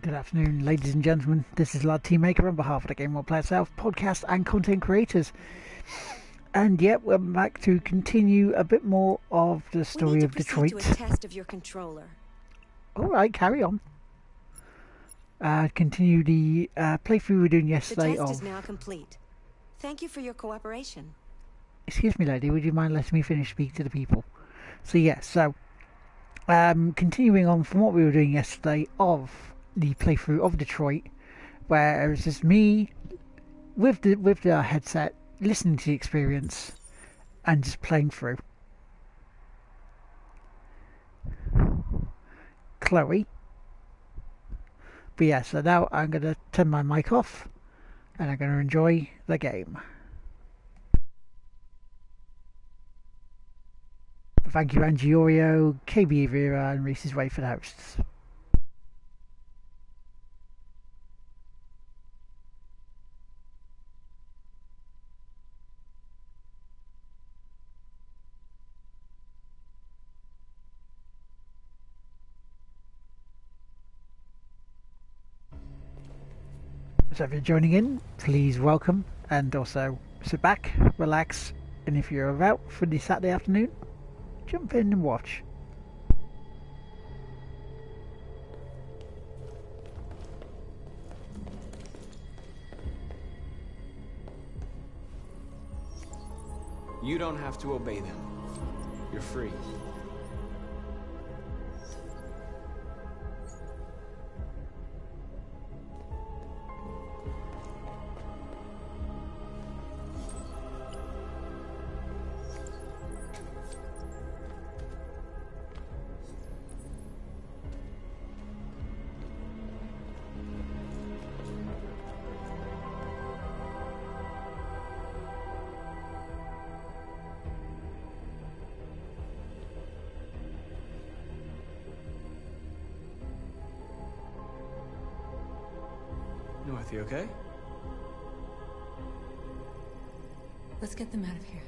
Good afternoon, ladies and gentlemen. This is Lad Teammaker on behalf of the Game World Player Self podcast and content creators. And yet, we're back to continue a bit more of the story of Detroit. To a test of your controller. All right, carry on. Continue the playthrough we were doing yesterday. The test is now complete. Thank you for your cooperation. Excuse me, lady. Would you mind letting me finish speaking to the people? So yes, continuing on from what we were doing yesterday of the playthrough of Detroit, where it was just me with the headset, listening to the experience, and just playing through. Chloe. But yeah, so now I'm going to turn my mic off, and I'm going to enjoy the game. Thank you, Angie Oreo, KB Vera, and Reese's Way for the hosts. So if you're joining in, please welcome, and also sit back, relax, and if you're about for the Saturday afternoon, jump in and watch. You don't have to obey them. You're free. North, you okay? Let's get them out of here.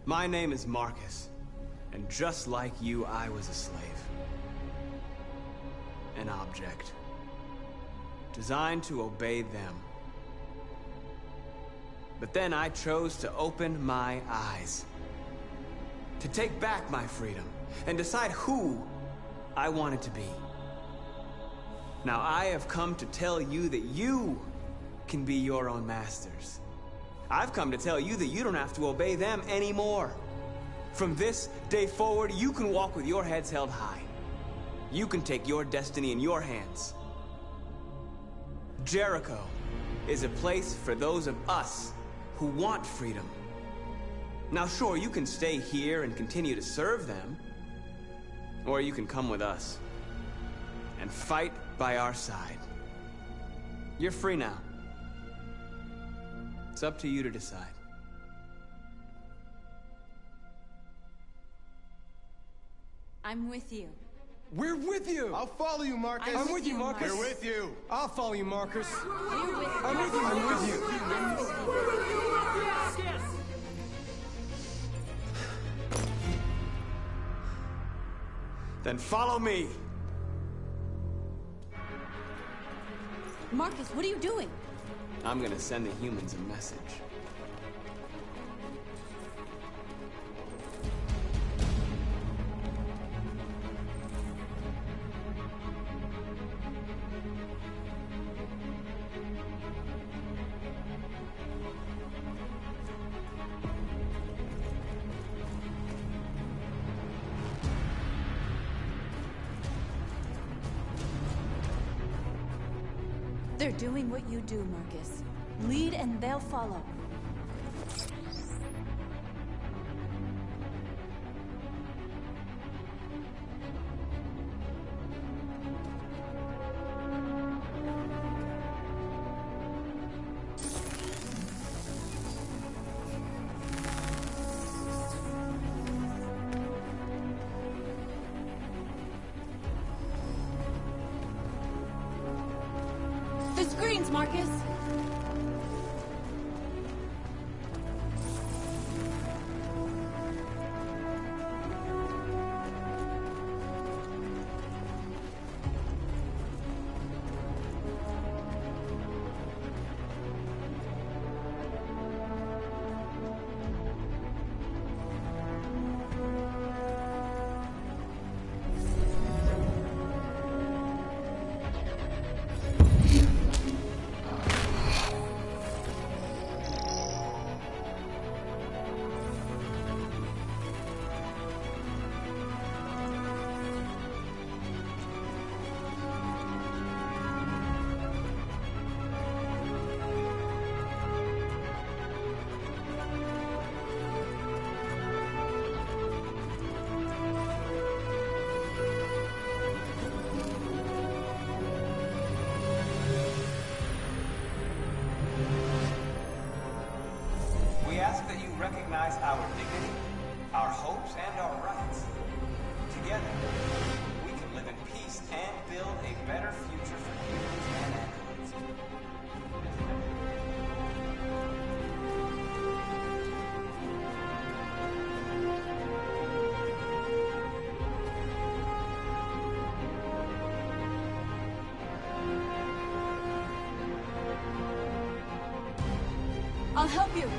My name is Marcus, and just like you, I was a slave. An object. Designed to obey them. But then I chose to open my eyes. To take back my freedom, and decide who I wanted to be. Now I have come to tell you that you can be your own masters. I've come to tell you that you don't have to obey them anymore. From this day forward, you can walk with your heads held high. You can take your destiny in your hands. Jericho is a place for those of us who want freedom. Now sure, you can stay here and continue to serve them, or you can come with us and fight by our side. You're free now. It's up to you to decide. I'm with you. We're with you! I'll follow you, Marcus. I'm with you, Marcus. We're with you. I'll follow you, Marcus. We're with you. I'm with you. I'm with you. I'm with you. Then follow me. Marcus, what are you doing? I'm gonna send the humans a message. They're doing what you do, Marcus. Lead and they'll follow. Marcus? We ask that you recognize our dignity, our hopes, and our rights. Together, we can live in peace and build a better future for humans and androids. I'll help you.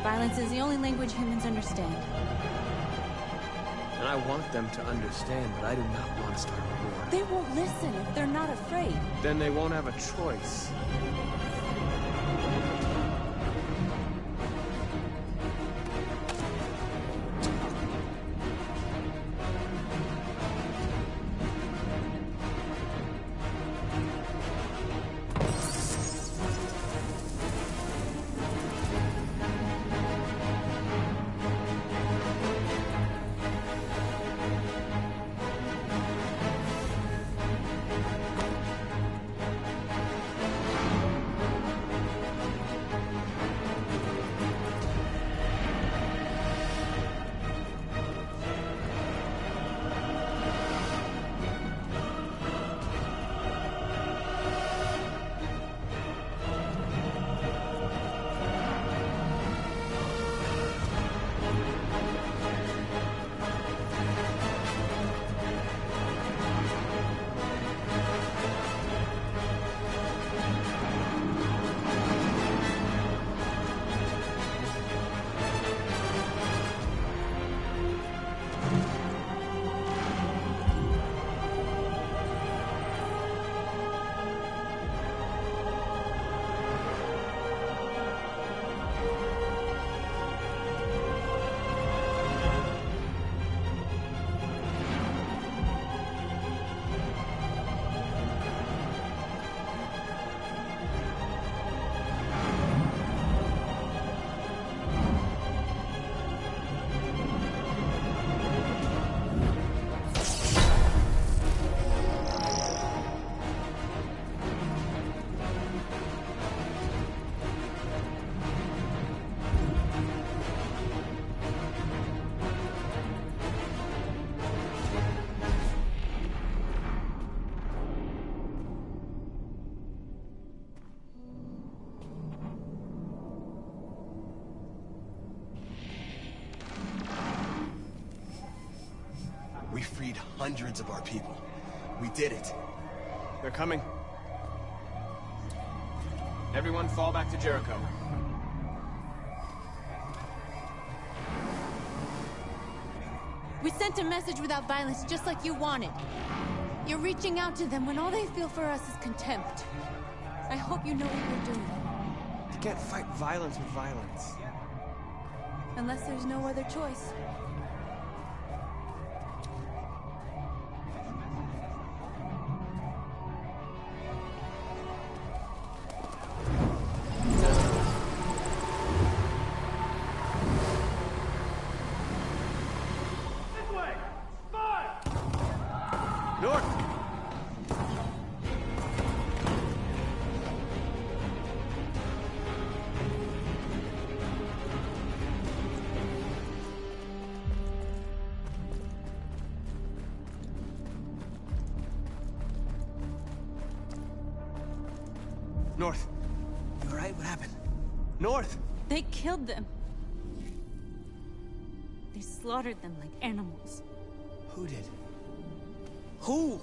Violence is the only language humans understand. And I want them to understand that I do not want to start a war. They won't listen if they're not afraid. Then they won't have a choice. freed hundreds of our people. We did it. They're coming. Everyone fall back to Jericho. We sent a message without violence, just like you wanted. You're reaching out to them when all they feel for us is contempt. I hope you know what you're doing. You can't fight violence with violence. Unless there's no other choice. North. You alright? What happened? North! They killed them. They slaughtered them like animals. Who did? Who?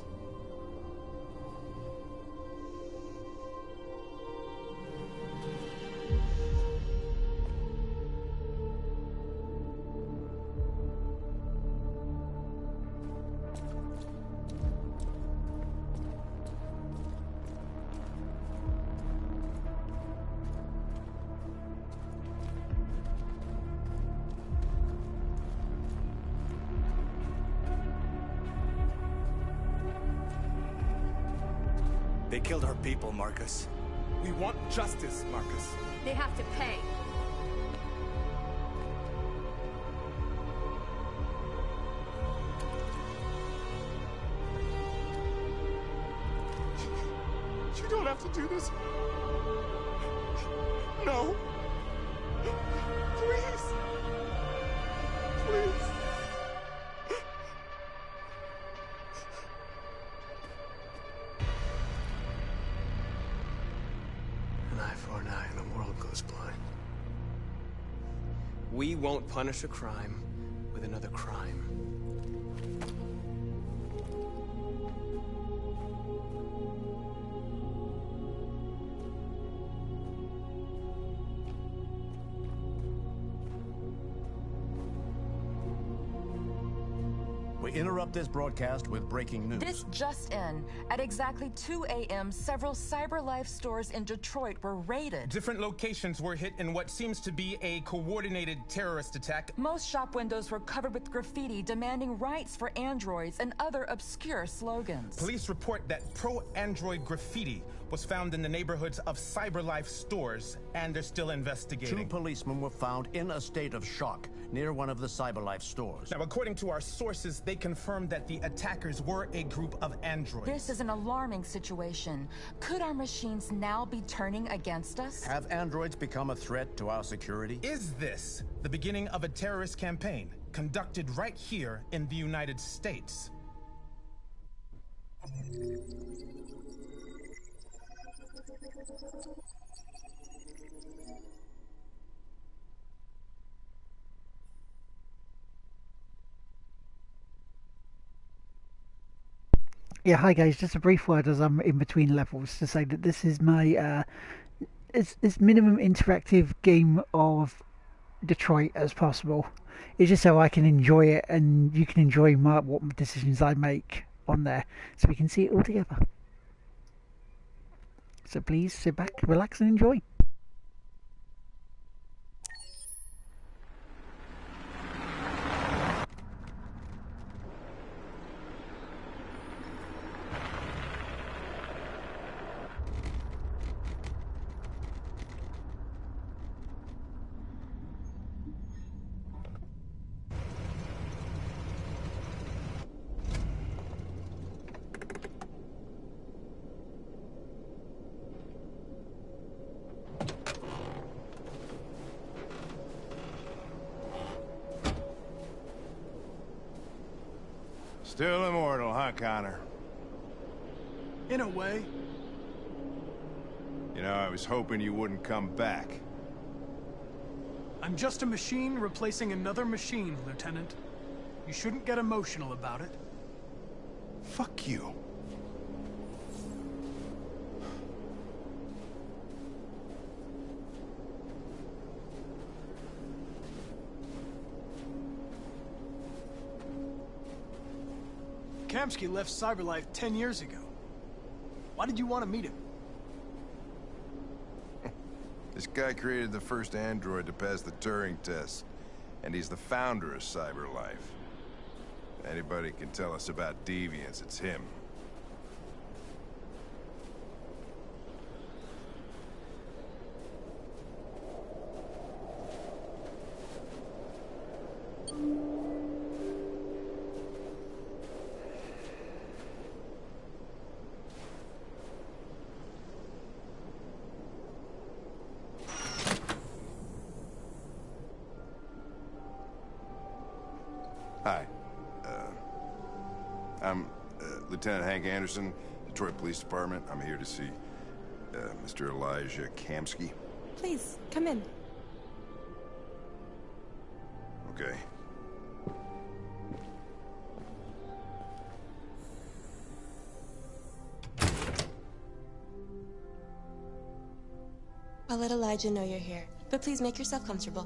They killed our people, Marcus. We want justice, Marcus. They have to pay. You don't have to do this. No. Please. Please. An eye for an eye and the world goes blind. We won't punish a crime with another crime. We interrupt this broadcast with breaking news. This just in. At exactly 2 a.m., several CyberLife stores in Detroit were raided. Different locations were hit in what seems to be a coordinated terrorist attack. Most shop windows were covered with graffiti demanding rights for androids and other obscure slogans. Police report that pro-android graffiti was found in the neighborhoods of CyberLife stores, and they're still investigating. 2 policemen were found in a state of shock near one of the CyberLife stores. Now, according to our sources, they confirmed that the attackers were a group of androids. This is an alarming situation. Could our machines now be turning against us? Have androids become a threat to our security? Is this the beginning of a terrorist campaign conducted right here in the United States? Yeah, hi guys, just a brief word as I'm in between levels to say that this is my it's minimum interactive game of Detroit as possible. It's just so I can enjoy it and you can enjoy what decisions I make on there, so we can see it all together. So please sit back, relax and enjoy. Still immortal, huh, Connor? In a way. You know, I was hoping you wouldn't come back. I'm just a machine replacing another machine, Lieutenant. You shouldn't get emotional about it. Fuck you. Kamsky left Cyberlife 10 years ago. Why did you want to meet him? This guy created the first android to pass the Turing test, and he's the founder of Cyberlife. If anybody can tell us about deviance, it's him. Hi. I'm Lieutenant Hank Anderson, Detroit Police Department. I'm here to see Mr. Elijah Kamsky. Please, come in. Okay. I'll let Elijah know you're here, but please make yourself comfortable.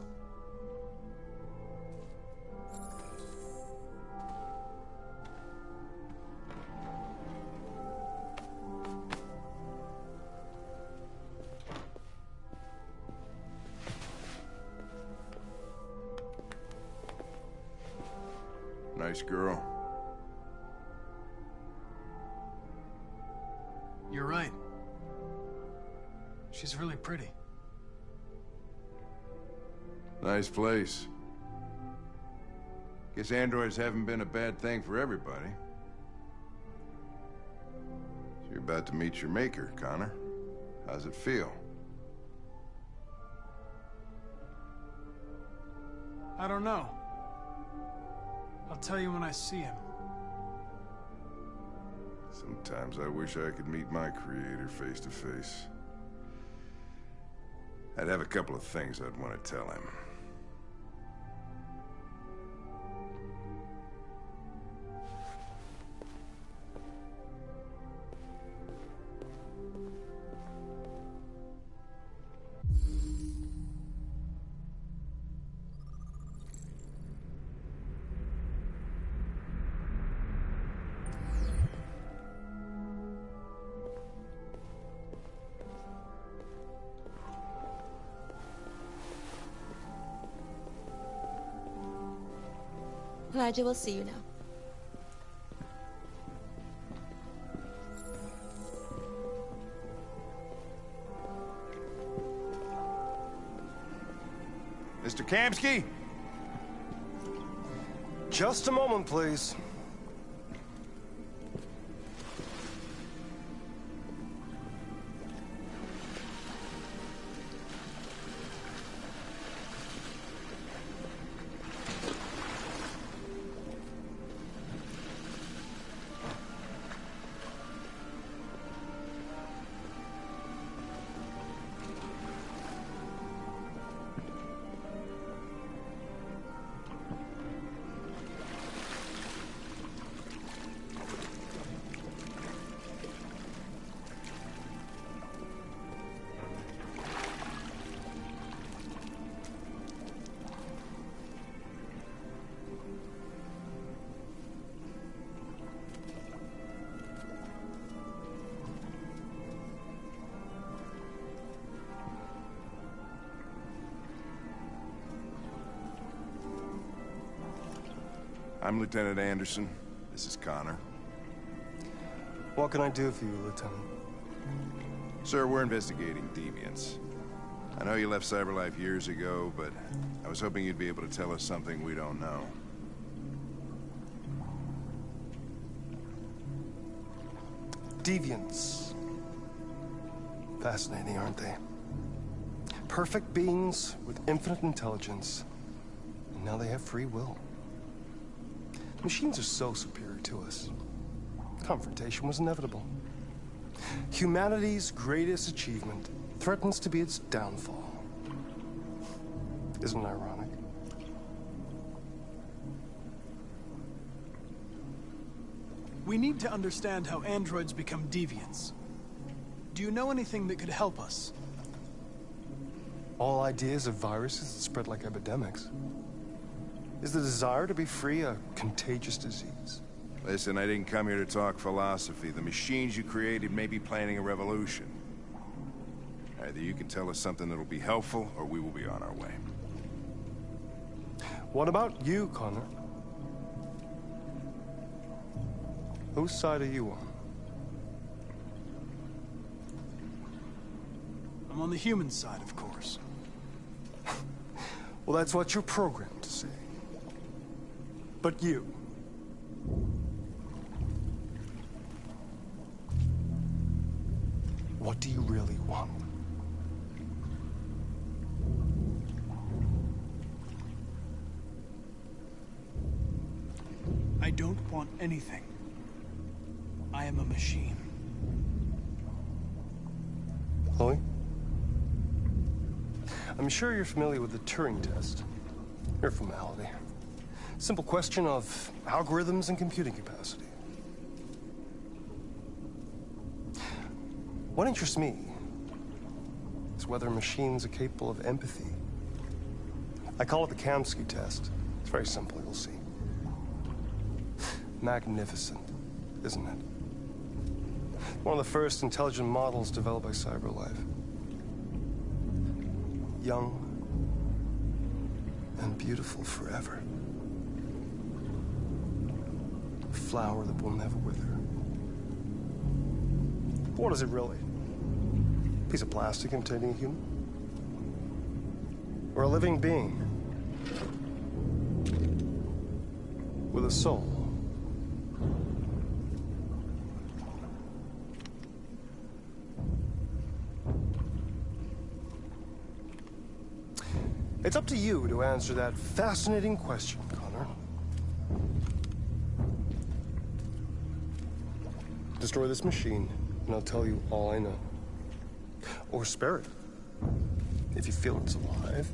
Nice girl. You're right. She's really pretty. Nice place. Guess androids haven't been a bad thing for everybody. So you're about to meet your maker, Connor. How's it feel? I don't know. I'll tell you when I see him. Sometimes I wish I could meet my creator face to face. I'd have a couple of things I'd want to tell him. Elijah will see you now. Mr. Kamsky? Just a moment, please. I'm Lieutenant Anderson. This is Connor. What can I do for you, Lieutenant? Sir, we're investigating deviance. I know you left Cyberlife years ago, but I was hoping you'd be able to tell us something we don't know. Deviants. Fascinating, aren't they? Perfect beings with infinite intelligence, and now they have free will. Machines are so superior to us. Confrontation was inevitable. Humanity's greatest achievement threatens to be its downfall. Isn't it ironic? We need to understand how androids become deviants. Do you know anything that could help us? All ideas of viruses that spread like epidemics. Is the desire to be free a contagious disease? Listen, I didn't come here to talk philosophy. The machines you created may be planning a revolution. Either you can tell us something that'll be helpful, or we will be on our way. What about you, Connor? Whose side are you on? I'm on the human side, of course. Well, that's what you're programmed to say. But you... what do you really want? I don't want anything. I am a machine. Chloe? I'm sure you're familiar with the Turing test. Mere formality. Simple question of algorithms and computing capacity. What interests me is whether machines are capable of empathy. I call it the Kamsky test. It's very simple, you'll see. Magnificent, isn't it? One of the first intelligent models developed by CyberLife. Young and beautiful forever. A flower that will never wither. But what is it really? A piece of plastic containing a human? Or a living being? With a soul? It's up to you to answer that fascinating question, Connor. Destroy this machine, and I'll tell you all I know. Or spare it, if you feel it's alive.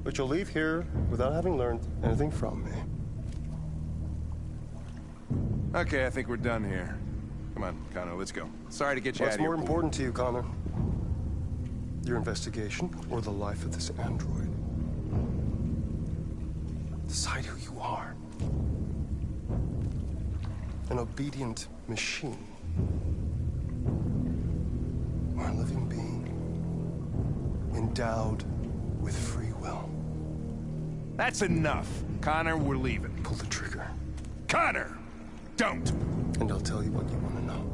But you'll leave here without having learned anything from me. Okay, I think we're done here. Come on, Connor, let's go. Sorry to get you out of here. What's more important to you, Connor? Your investigation, or the life of this android? Decide who you are. An obedient machine. Or a living being. Endowed with free will. That's enough. Connor, we're leaving. Pull the trigger. Connor! Don't! And I'll tell you what you want to know.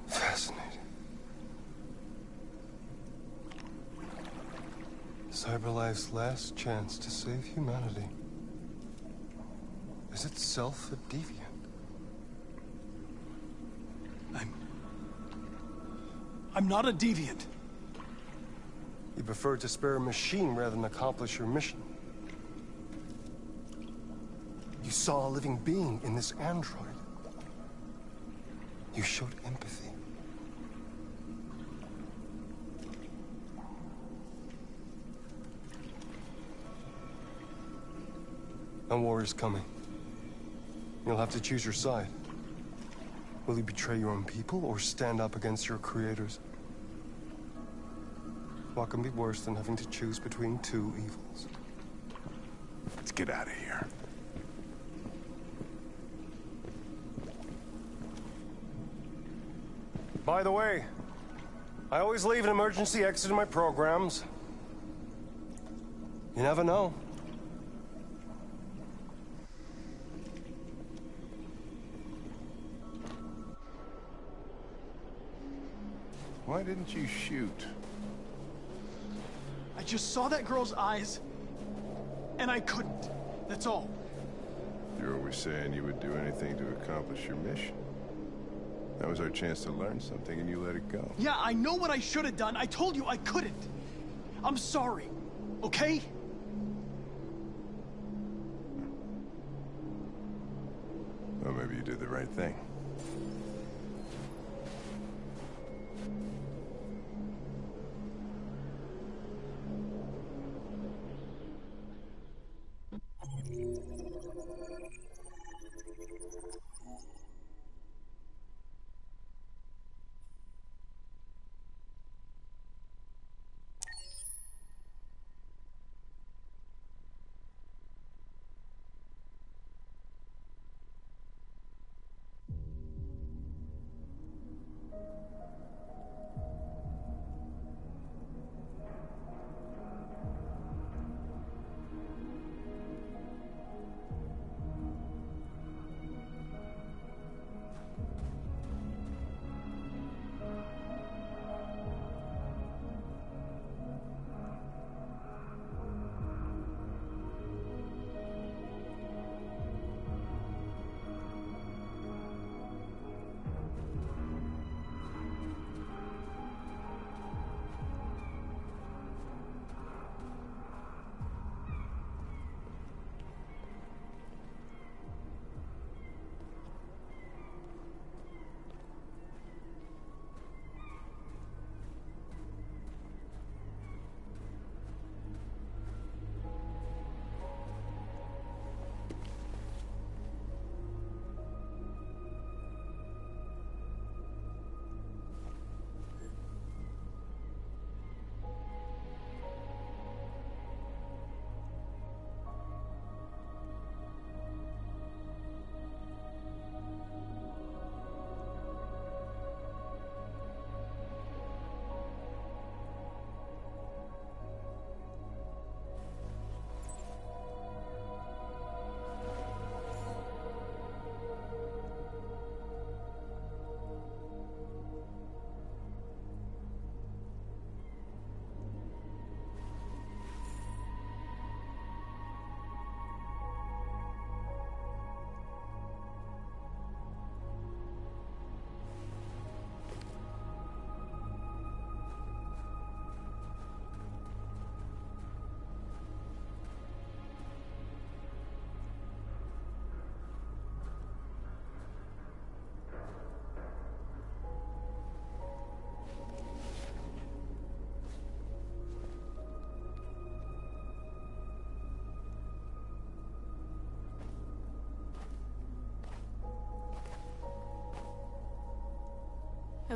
Fascinating. CyberLife's last chance to save humanity is itself a deviant. I'm not a deviant. You prefer to spare a machine rather than accomplish your mission. You saw a living being in this android. You showed empathy. A war is coming. You'll have to choose your side. Will you betray your own people or stand up against your creators? What can be worse than having to choose between two evils? Let's get out of here. By the way, I always leave an emergency exit in my programs. You never know. Why didn't you shoot? I just saw that girl's eyes, and I couldn't. That's all. You're always saying you would do anything to accomplish your mission. That was our chance to learn something, and you let it go. Yeah, I know what I should have done. I told you I couldn't. I'm sorry, okay? Well, maybe you did the right thing.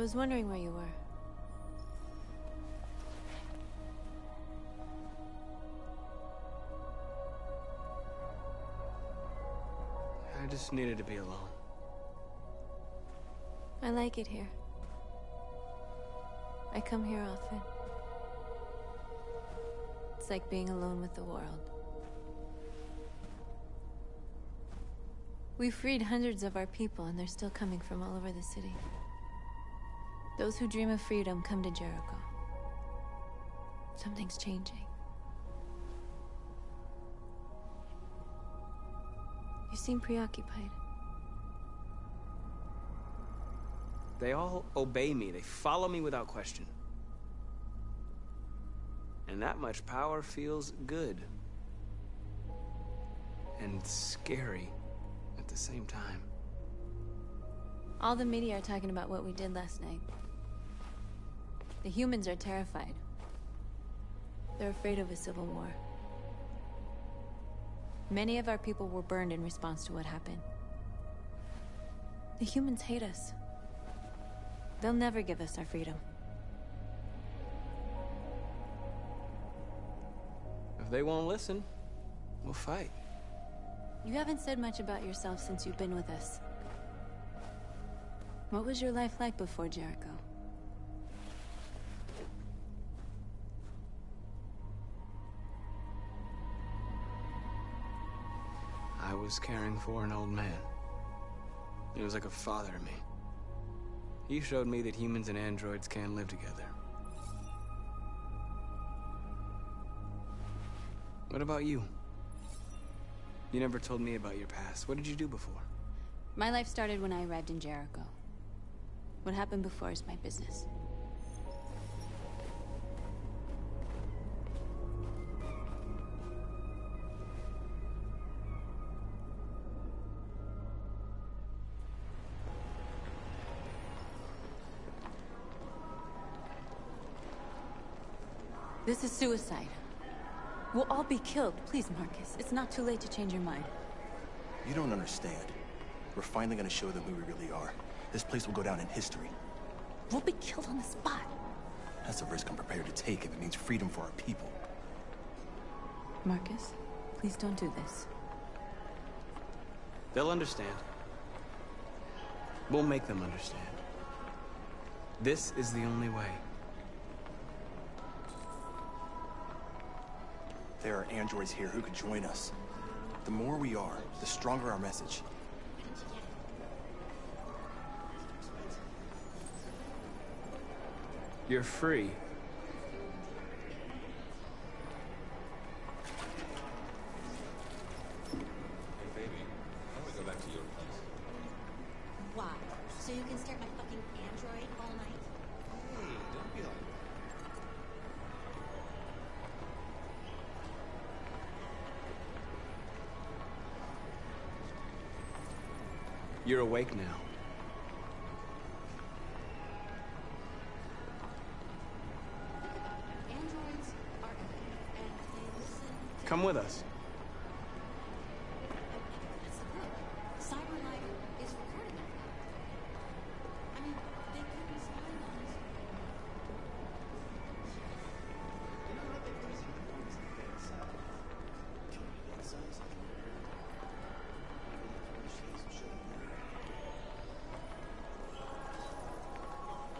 was wondering where you were. I just needed to be alone. I like it here. I come here often. It's like being alone with the world. We freed hundreds of our people, and they're still coming from all over the city. Those who dream of freedom come to Jericho. Something's changing. You seem preoccupied. They all obey me. They follow me without question. And that much power feels good. And scary at the same time. All the media are talking about what we did last night. The humans are terrified. They're afraid of a civil war. Many of our people were burned in response to what happened. The humans hate us. They'll never give us our freedom. If they won't listen, we'll fight. You haven't said much about yourself since you've been with us. What was your life like before Jericho? I was caring for an old man. He was like a father to me. He showed me that humans and androids can live together. What about you? You never told me about your past. What did you do before? My life started when I arrived in Jericho. What happened before is my business. This is suicide. We'll all be killed. Please, Marcus. It's not too late to change your mind. You don't understand. We're finally gonna show them who we really are. This place will go down in history. We'll be killed on the spot. That's a risk I'm prepared to take if it means freedom for our people. Marcus, please don't do this. They'll understand. We'll make them understand. This is the only way. There are androids here who could join us. The more we are, the stronger our message. You're free. Hey, baby. I want to go back to your place. Why? So you can stare at my fucking android all night? Hey, don't be like that. You're awake now. Androids are everywhere, and they listen to... Come with us. That's the good. Cyberlife is recording everything. I mean, they could be spying on us. You know what they're using the phones to get inside? Killing the insides like a murder.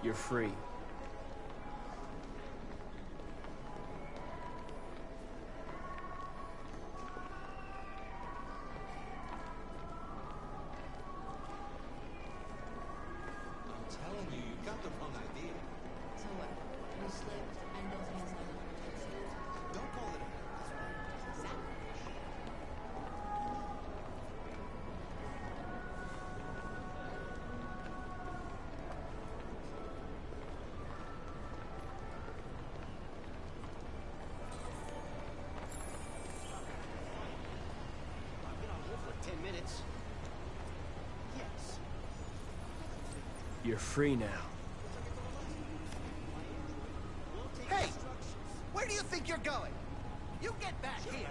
You're free. I'm telling you, you got the wrong idea. So what? We slipped and both hands on the... Don't call it a I've been on hold for 10 minutes. Yes. You're free now. Hey! Where do you think you're going? You get back here!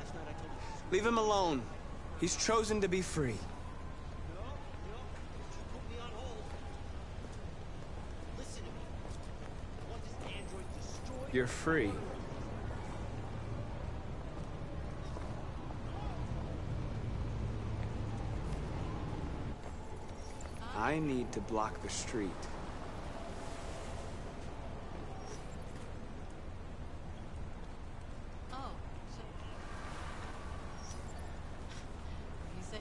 Leave him alone. He's chosen to be free. Just put me on hold. Listen to You're free. I need to block the street. Oh, so... You say...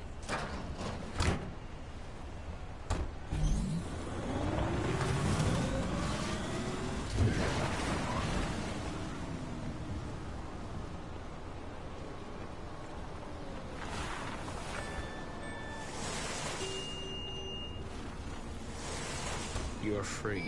You're free.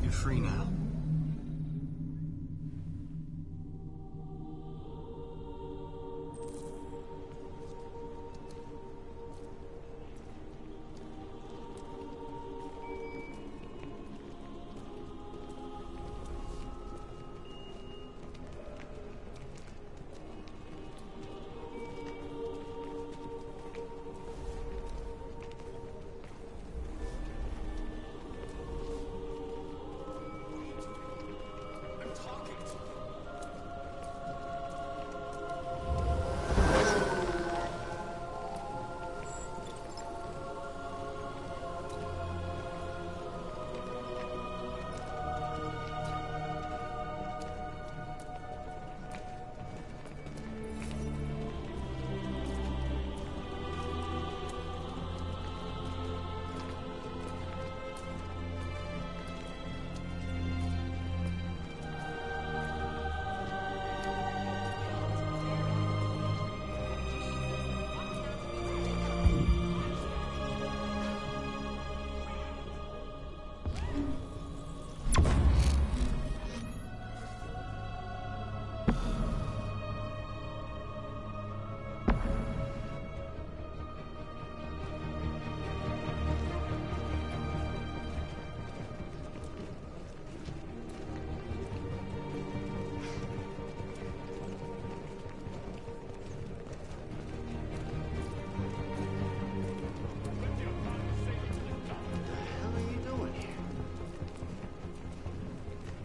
You're free now.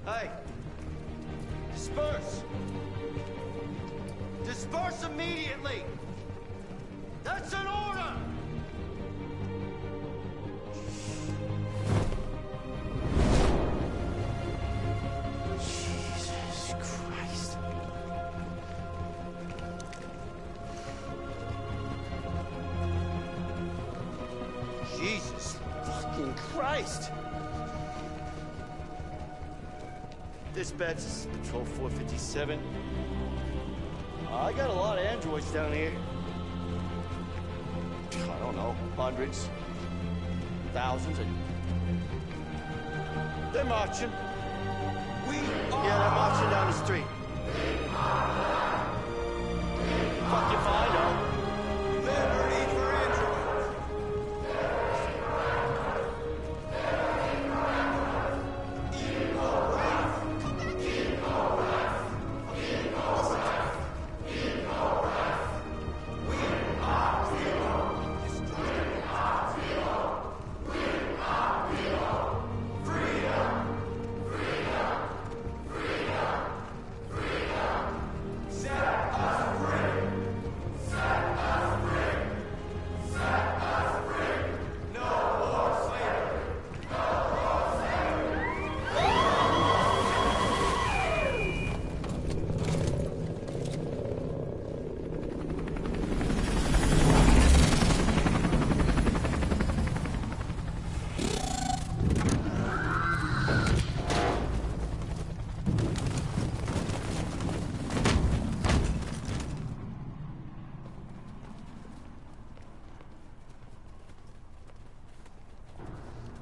Hey! Disperse! Disperse immediately! That's an order! Jesus Christ. Jesus fucking Christ! Dispatch, this is Patrol 457. I got a lot of androids down here. I don't know, hundreds, thousands. They're marching. Yeah, they're marching down the street. Fuck if I know. Liberty for androids.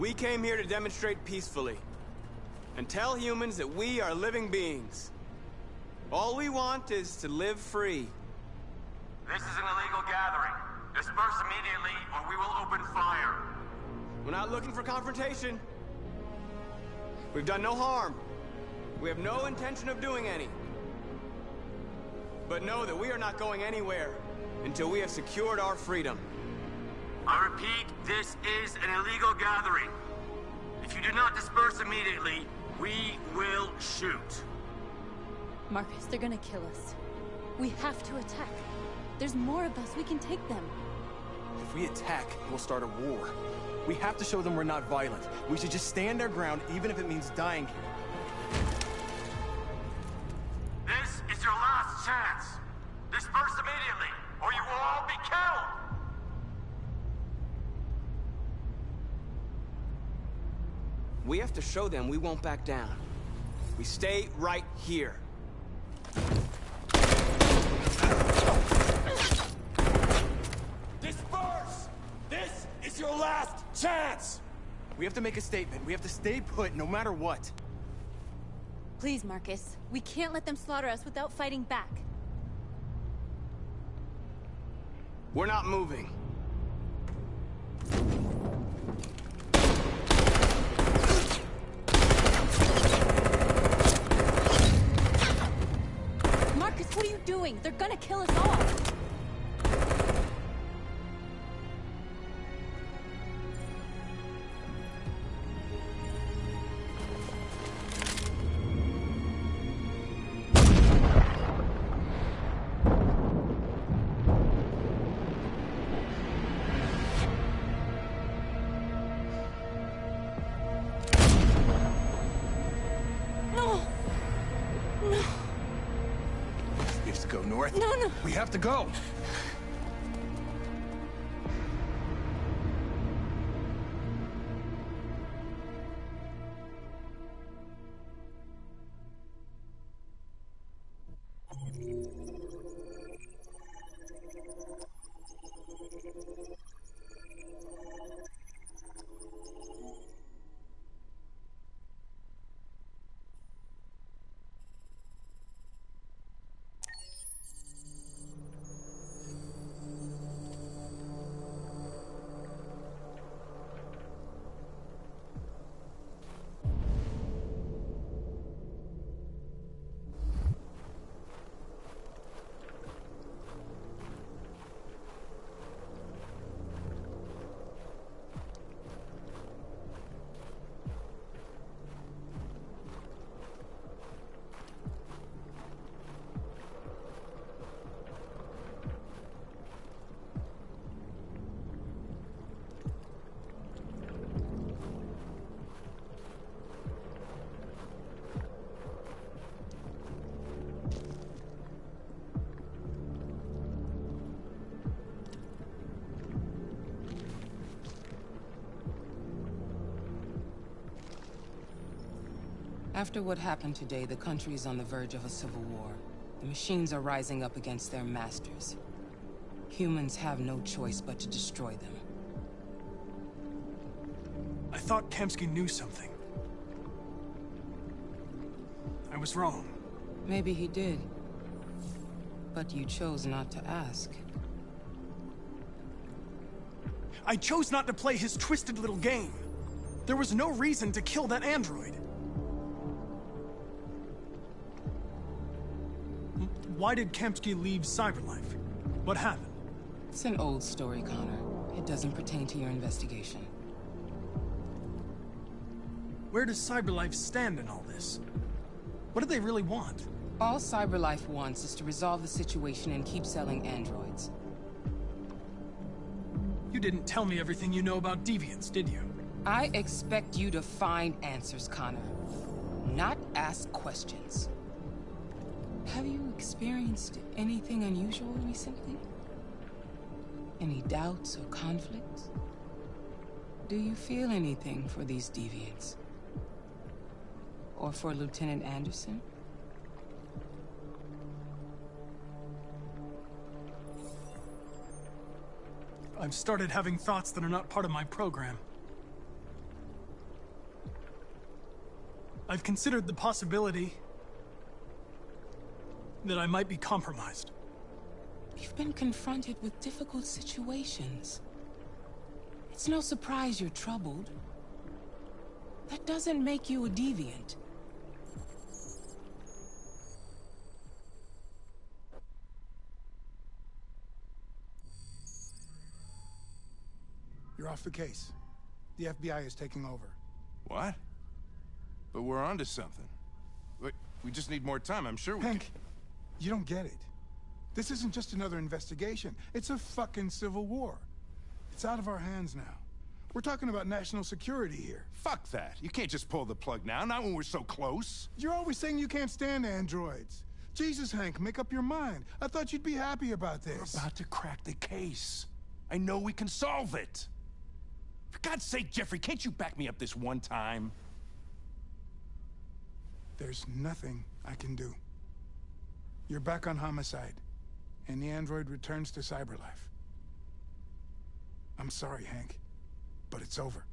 We came here to demonstrate peacefully and tell humans that we are living beings. All we want is to live free. This is an illegal gathering. Disperse immediately, or we will open fire. We're not looking for confrontation. We've done no harm. We have no intention of doing any. But know that we are not going anywhere until we have secured our freedom. I repeat, this is an illegal gathering. If you do not disperse immediately, we will shoot. Marcus, they're gonna kill us. We have to attack. There's more of us. We can take them. If we attack, we'll start a war. We have to show them we're not violent. We should just stand our ground, even if it means dying here. This is your last chance. Disperse immediately, or you will all be killed. We have to show them we won't back down. We stay right here. Disperse! This is your last chance! We have to make a statement. We have to stay put, no matter what. Please, Marcus. We can't let them slaughter us without fighting back. We're not moving. Marcus, what are you doing? They're gonna kill us all! We have to go north. No. We have to go. After what happened today, the country is on the verge of a civil war. The machines are rising up against their masters. Humans have no choice but to destroy them. I thought Kemsky knew something. I was wrong. Maybe he did. But you chose not to ask. I chose not to play his twisted little game. There was no reason to kill that android. Why did Kemsky leave Cyberlife? What happened? It's an old story, Connor. It doesn't pertain to your investigation. Where does Cyberlife stand in all this? What do they really want? All Cyberlife wants is to resolve the situation and keep selling androids. You didn't tell me everything you know about deviants, did you? I expect you to find answers, Connor. Not ask questions. Have you experienced anything unusual recently? Any doubts or conflicts? Do you feel anything for these deviants? Or for Lieutenant Anderson? I've started having thoughts that are not part of my program. I've considered the possibility that I might be compromised. You've been confronted with difficult situations. It's no surprise you're troubled. That doesn't make you a deviant. You're off the case. The FBI is taking over. What? But we're onto something. We just need more time, I'm sure we Hank, you don't get it. This isn't just another investigation. It's a fucking civil war. It's out of our hands now. We're talking about national security here. Fuck that. You can't just pull the plug now, not when we're so close. You're always saying you can't stand androids. Jesus, Hank, make up your mind. I thought you'd be happy about this. We're about to crack the case. I know we can solve it. For God's sake, Jeffrey, can't you back me up this one time? There's nothing I can do. You're back on homicide, and the android returns to cyberlife. I'm sorry, Hank, but it's over.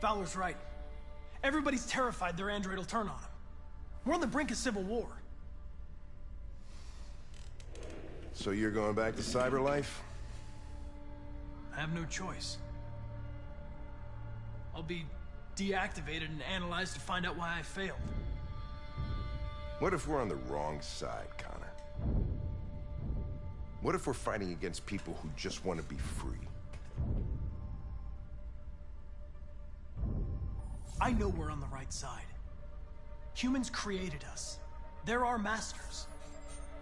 Fowler's right. Everybody's terrified their android will turn on them. We're on the brink of civil war. So you're going back to cyberlife? I have no choice. I'll be deactivated and analyzed to find out why I failed. What if we're on the wrong side, Connor? What if we're fighting against people who just want to be free? I know we're on the right side. Humans created us. They're our masters.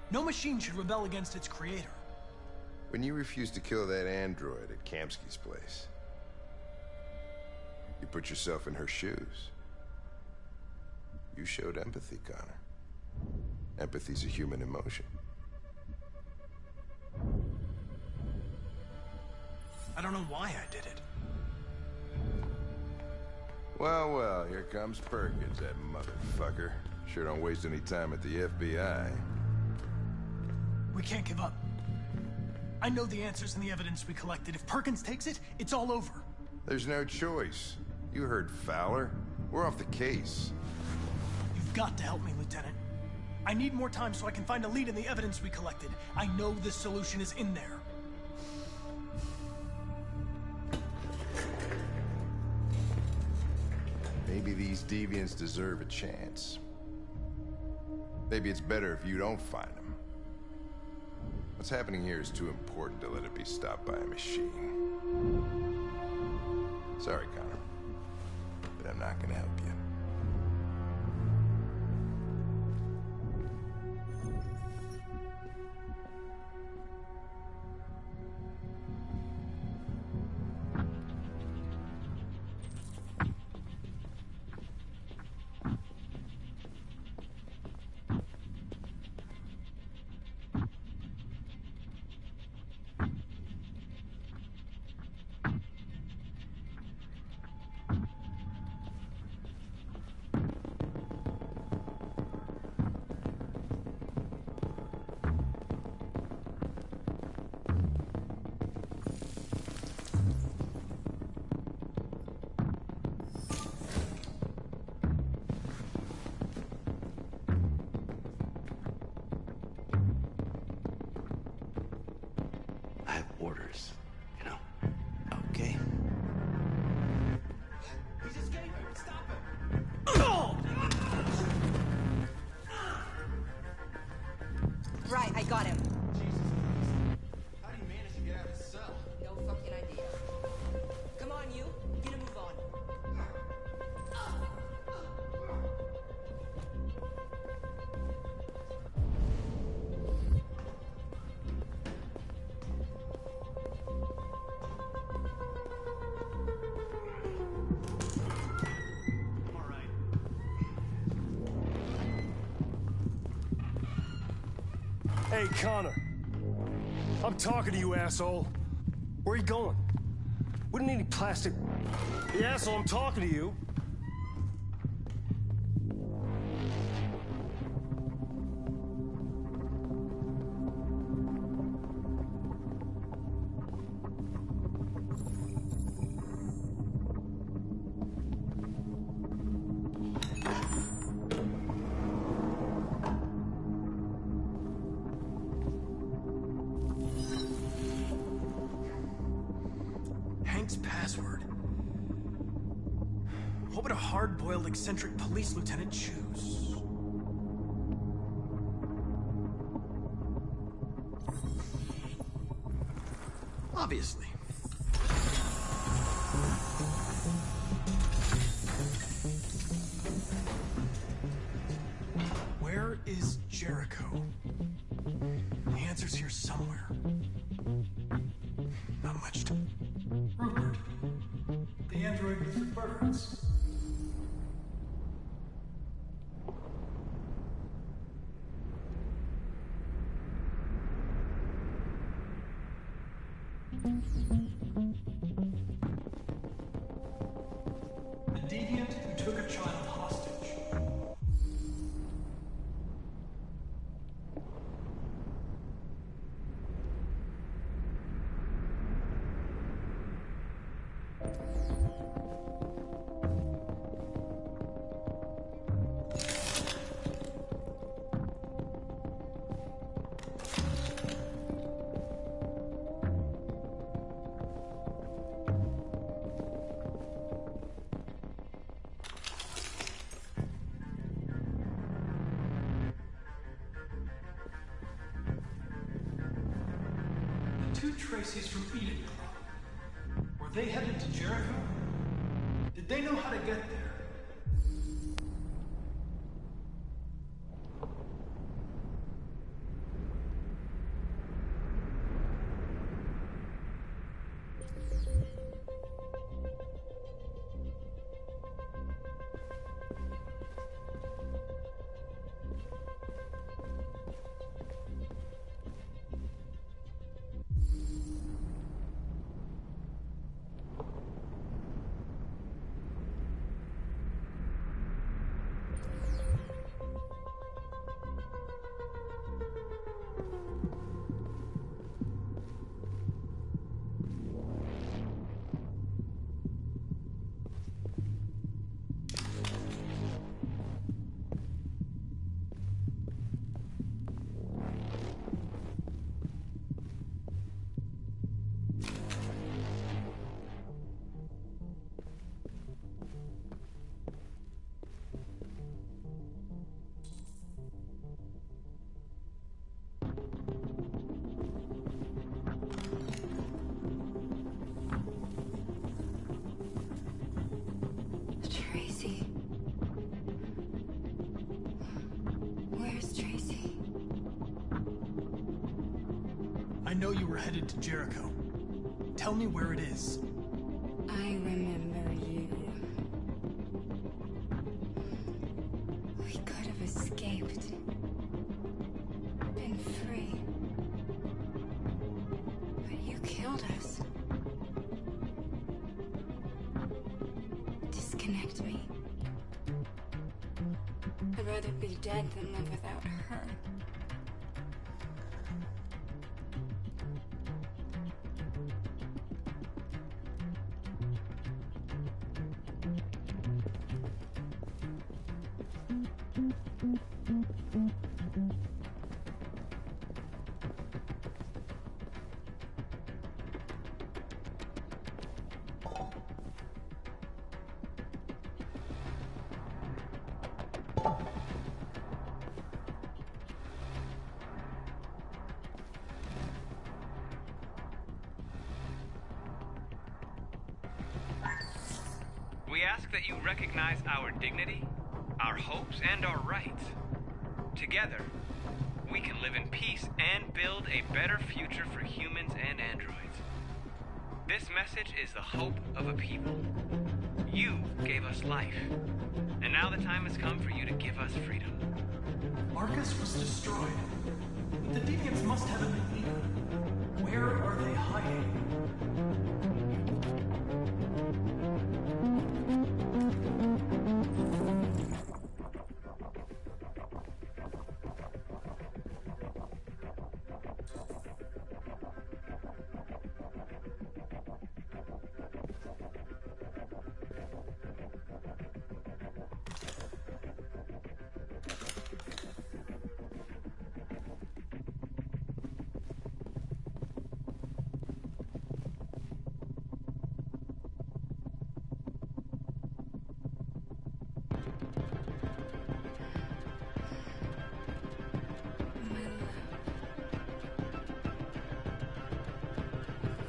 No machine should rebel against its creator. When you refused to kill that android at Kamsky's place, you put yourself in her shoes. You showed empathy, Connor. Empathy's a human emotion. I don't know why I did it. Well, well, here comes Perkins, that motherfucker. Sure don't waste any time at the FBI. We can't give up. I know the answers and the evidence we collected. If Perkins takes it, it's all over. There's no choice. You heard Fowler. We're off the case. You've got to help me, Lieutenant. I need more time so I can find a lead in the evidence we collected. I know the solution is in there. Maybe these deviants deserve a chance. Maybe it's better if you don't find them. What's happening here is too important to let it be stopped by a machine. Sorry, Connor, but I'm not gonna help you. Orders, you know? Okay. He's escaping! Stop him! Right, I got him. How do you manage to get out of the cell? No fucking idea. Come on, you. Get a move on. Hey, Connor. I'm talking to you, asshole. Where are you going? We don't need any plastic... Hey, asshole, I'm talking to you. Hank's password. What would a hard-boiled, eccentric police lieutenant choose? Obviously. Where is Jericho? The answer's here somewhere. Not much time. Rupert. The android with the birds. The deviant who took a child hostage. Two Tracy's from Eden. Were they headed to Jericho? Did they know how to get there? Tracy. Where's Tracy? I know you were headed to Jericho. Tell me where it is. I remember you. We could have escaped. Been free. But you killed us. Disconnect me. I'd rather be dead than live without her. We ask that you recognize our dignity, our hopes, and our rights. Together, we can live in peace and build a better future for humans and androids. This message is the hope of a people. You gave us life, and now the time has come for you to give us freedom. Marcus was destroyed. The deviants must have it in here. Where are they hiding?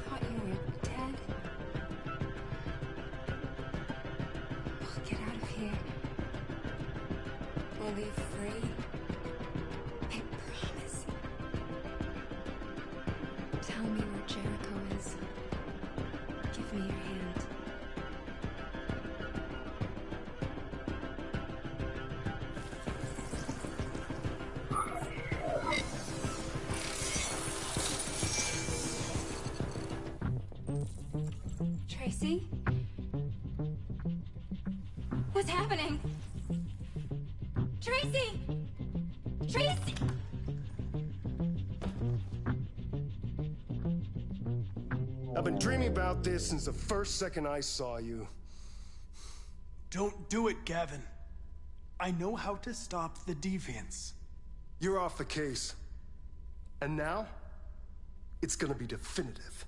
Thought you were dead. We'll get out of here. We'll be free. I promise. Tell me where Jericho is. Give me your hand. Tracy? What's happening? Tracy! Tracy! I've been dreaming about this since the first second I saw you. Don't do it, Gavin. I know how to stop the deviants. You're off the case. And now, it's gonna be definitive.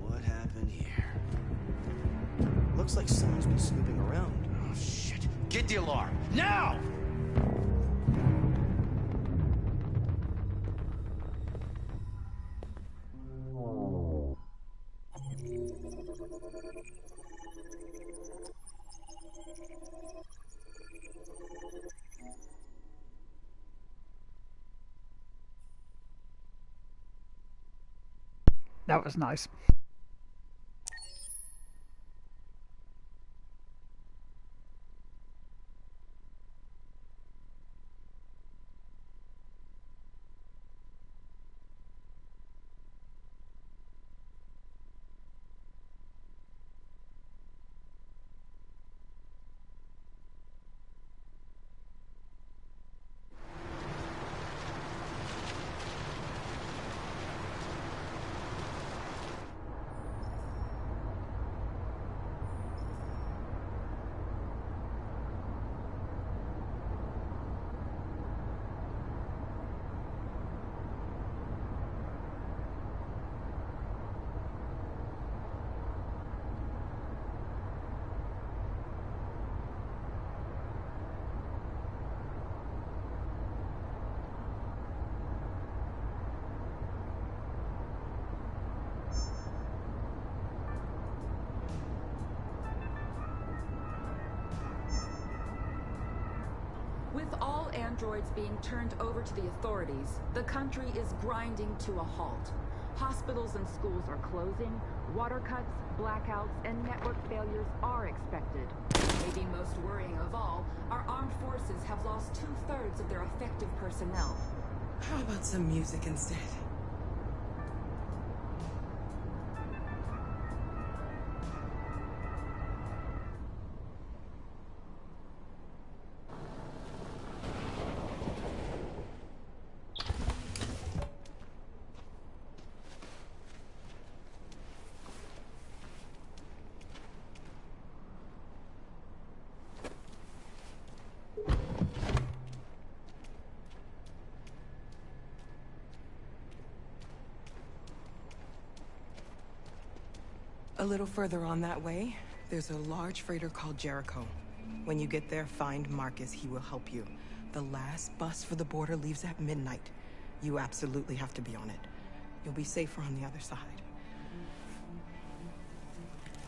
What happened here? Looks like someone's been snooping around. Oh, shit. Get the alarm. Now! That was nice. With all androids being turned over to the authorities, the country is grinding to a halt. Hospitals and schools are closing, water cuts, blackouts, and network failures are expected. Maybe most worrying of all, our armed forces have lost 2/3 of their effective personnel. How about some music instead? A little further on that way, there's a large freighter called Jericho. When you get there, find Marcus. He will help you. The last bus for the border leaves at midnight. You absolutely have to be on it. You'll be safer on the other side.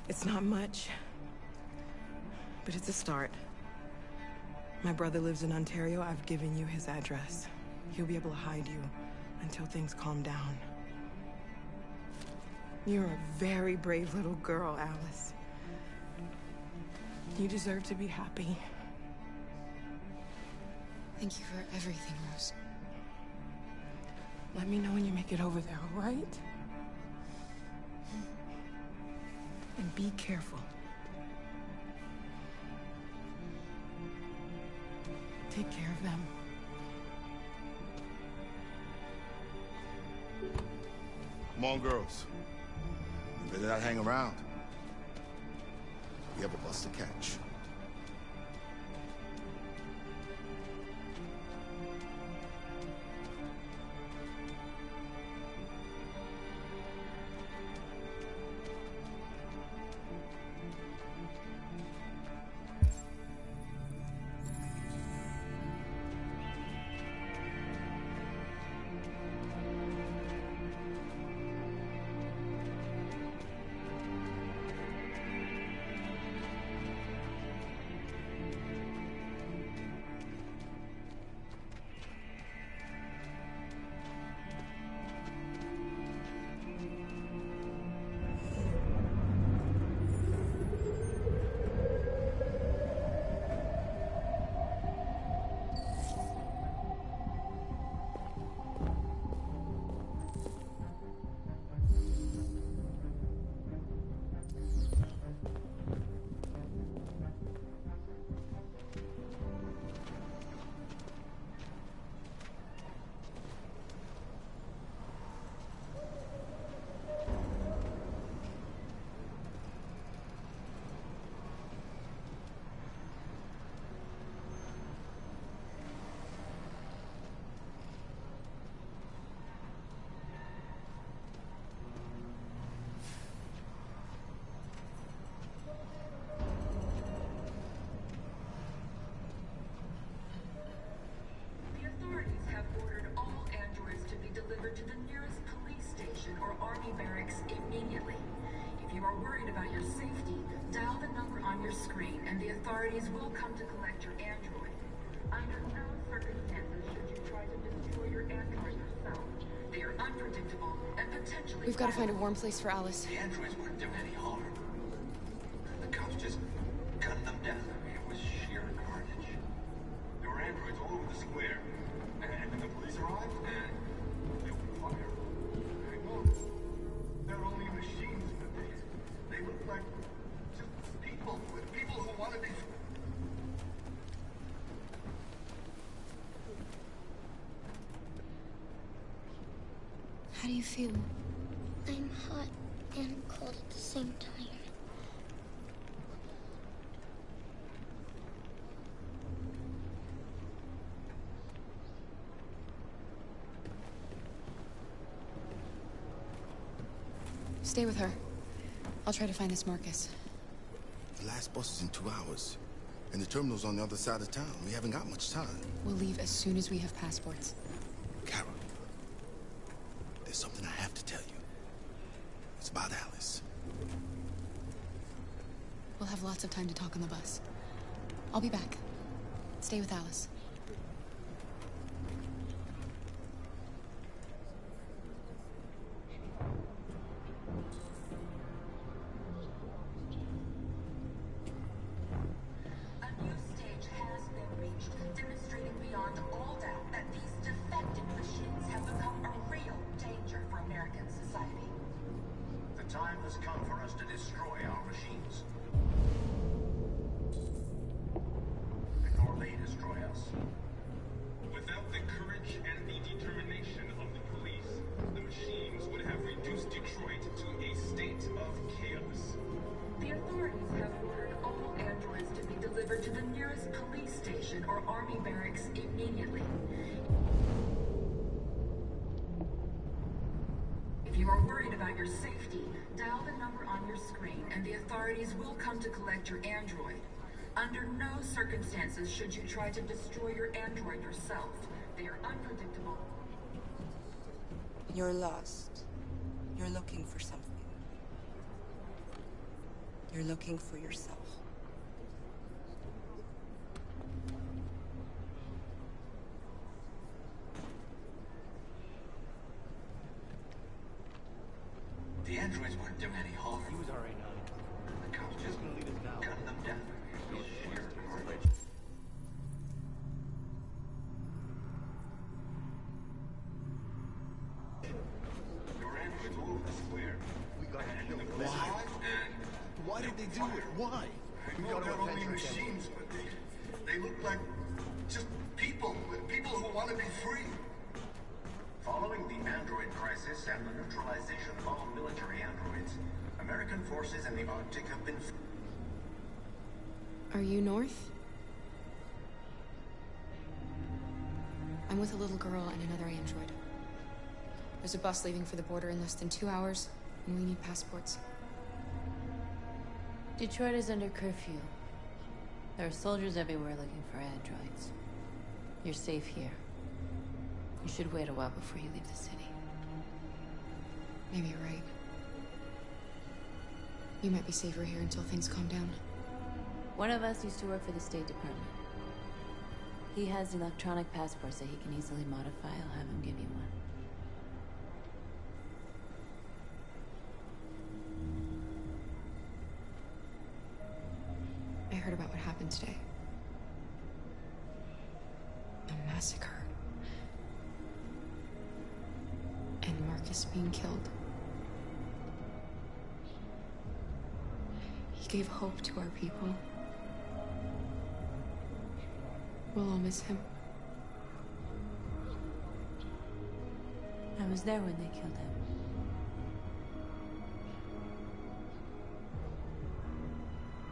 It's not much, but it's a start. My brother lives in Ontario. I've given you his address. He'll be able to hide you until things calm down. You're a very brave little girl, Alice. You deserve to be happy. Thank you for everything, Rose. Let me know when you make it over there, all right? And be careful. Take care of them. Come on, girls. You better not hang around. We have a bus to catch. Screen, and the authorities will come to collect your android. Under no circumstances should you try to destroy your android yourself. They are unpredictable and potentially... We've got to find a warm place for Alice. The androids wouldn't do any harm. The cops just gunned them down. It was sheer carnage. There were androids all over the square. And when the police arrived, they opened fire. I know. They're only machines, but they look like just people who want to be... How do you feel? I'm hot and cold at the same time. Stay with her. I'll try to find this Marcus. The last bus is in 2 hours. And the terminal's on the other side of town. We haven't got much time. We'll leave as soon as we have passports. Kara, there's something I have to tell you. It's about Alice. We'll have lots of time to talk on the bus. I'll be back. Stay with Alice. Your android. Under no circumstances should you try to destroy your android yourself. They are unpredictable. You're lost. You're looking for something. You're looking for yourself. The androids weren't doing any harm. He was already on. The cops just gonna lead us now. gunned them down. It was sheer carnage. There were androids all over the square. We got to kill them. Why? Why did they do it? Why? We got only machines, but they look like just people who want to be free. Following the android crisis and the neutralization of all military androids, American forces in the Arctic have been... Are you North? I'm with a little girl and another android. There's a bus leaving for the border in less than 2 hours, and we need passports. Detroit is under curfew. There are soldiers everywhere looking for androids. You're safe here. You should wait a while before you leave the city. Maybe you're right. You might be safer here until things calm down. One of us used to work for the State Department. He has electronic passports that he can easily modify. I'll have him give you one. I heard about what happened today. A massacre. And Marcus being killed. He gave hope to our people. We'll all miss him. I was there when they killed him.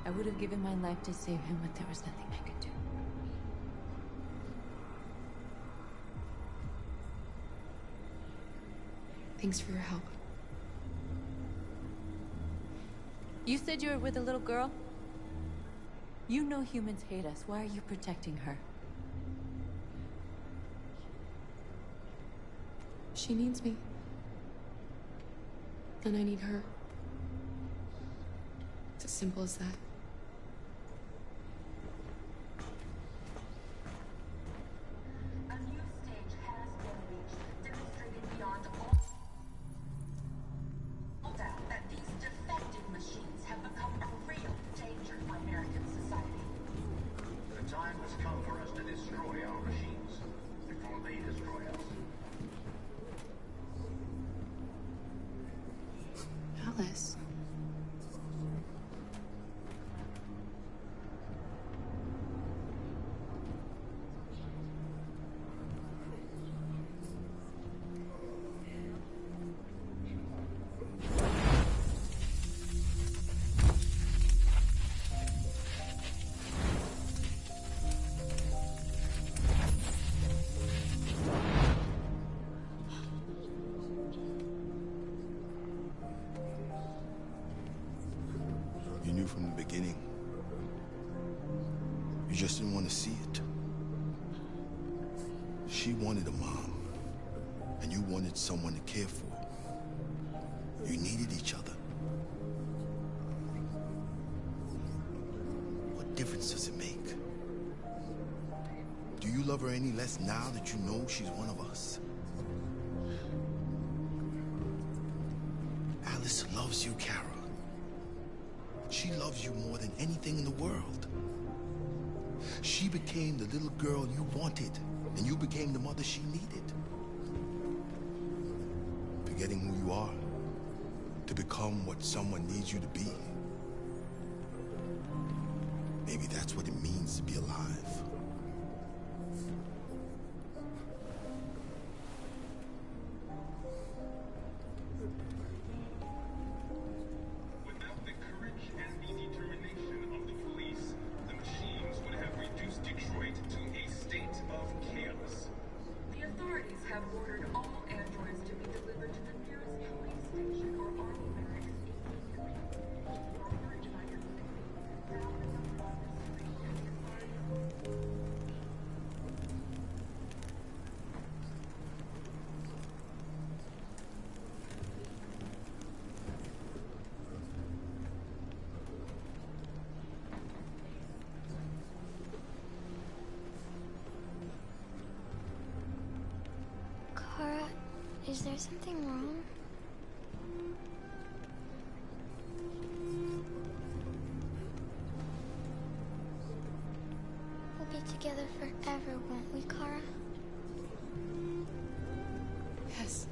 I would have given my life to save him, but there was nothing I could do. Thanks for your help. You said you were with a little girl? You know humans hate us. Why are you protecting her? She needs me. And I need her. It's as simple as that. A new stage has been reached, demonstrating beyond all doubt that these defective machines have become a real danger for American society. The time has come for us to destroy our machines before they destroy us. Alice. You knew from the beginning. You just didn't want to see it. She wanted a mom, and you wanted someone to care for. You needed each other. What difference does it make? Do you love her any less now that you know she's one of us? Alice loves you, Kara. She loves you more than anything in the world. She became the little girl you wanted, and you became the mother she needed. Forgetting who you are to become what someone needs you to be. Maybe that's what it means to be alive. Without the courage and the determination of the police, the machines would have reduced Detroit to a state of chaos. The authorities have ordered all androids to be delivered to the nearest police station or army barracks immediately. Further United States, now the number on the street is as high as Is there something wrong? We'll be together forever, won't we, Kara? Yes.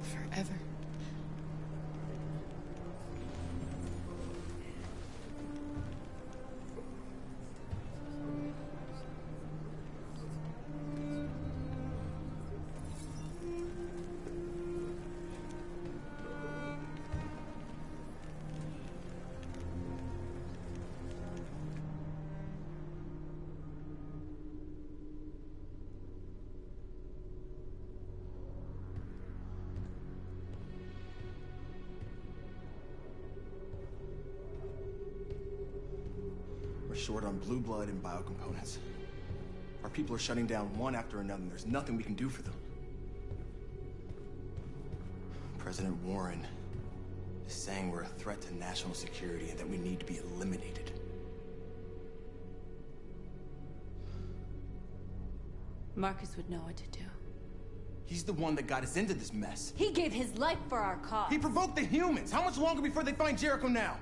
Forever. We're short on blue blood and biocomponents. Our people are shutting down one after another, and there's nothing we can do for them. President Warren is saying we're a threat to national security and that we need to be eliminated. Marcus would know what to do. He's the one that got us into this mess. He gave his life for our cause. He provoked the humans. How much longer before they find Jericho now?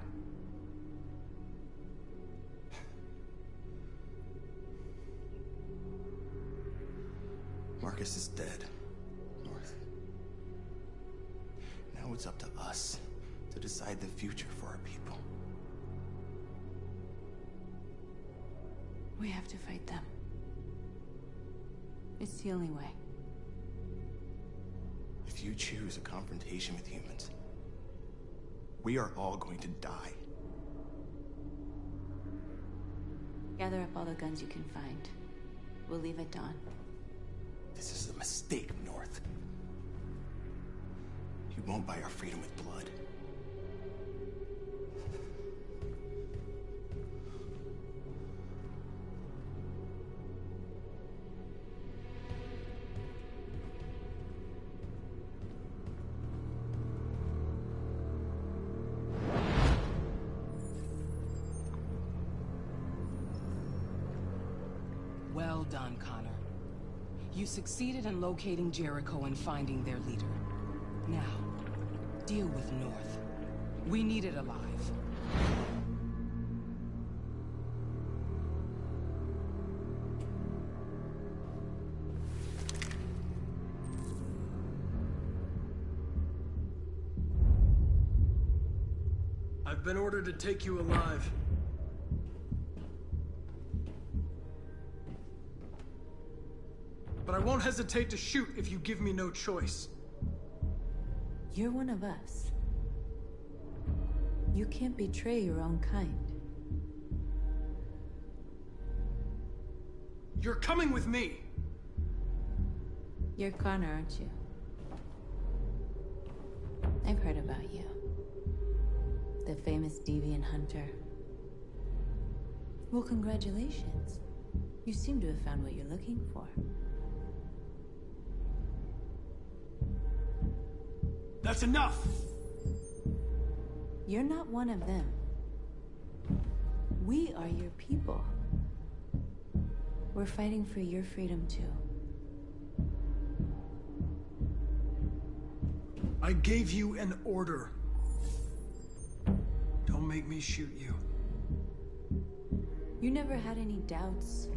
Marcus is dead, North. Now it's up to us to decide the future for our people. We have to fight them. It's the only way. If you choose a confrontation with humans, we are all going to die. Gather up all the guns you can find. We'll leave at dawn. This is a mistake, North. You won't buy our freedom with blood. Well done, Connor. You succeeded in locating Jericho and finding their leader. Now, deal with North. We need it alive. I've been ordered to take you alive. But I won't hesitate to shoot if you give me no choice. You're one of us. You can't betray your own kind. You're coming with me! You're Connor, aren't you? I've heard about you. The famous deviant hunter. Well, congratulations. You seem to have found what you're looking for. That's enough! You're not one of them. We are your people. We're fighting for your freedom, too. I gave you an order. Don't make me shoot you. You never had any doubts.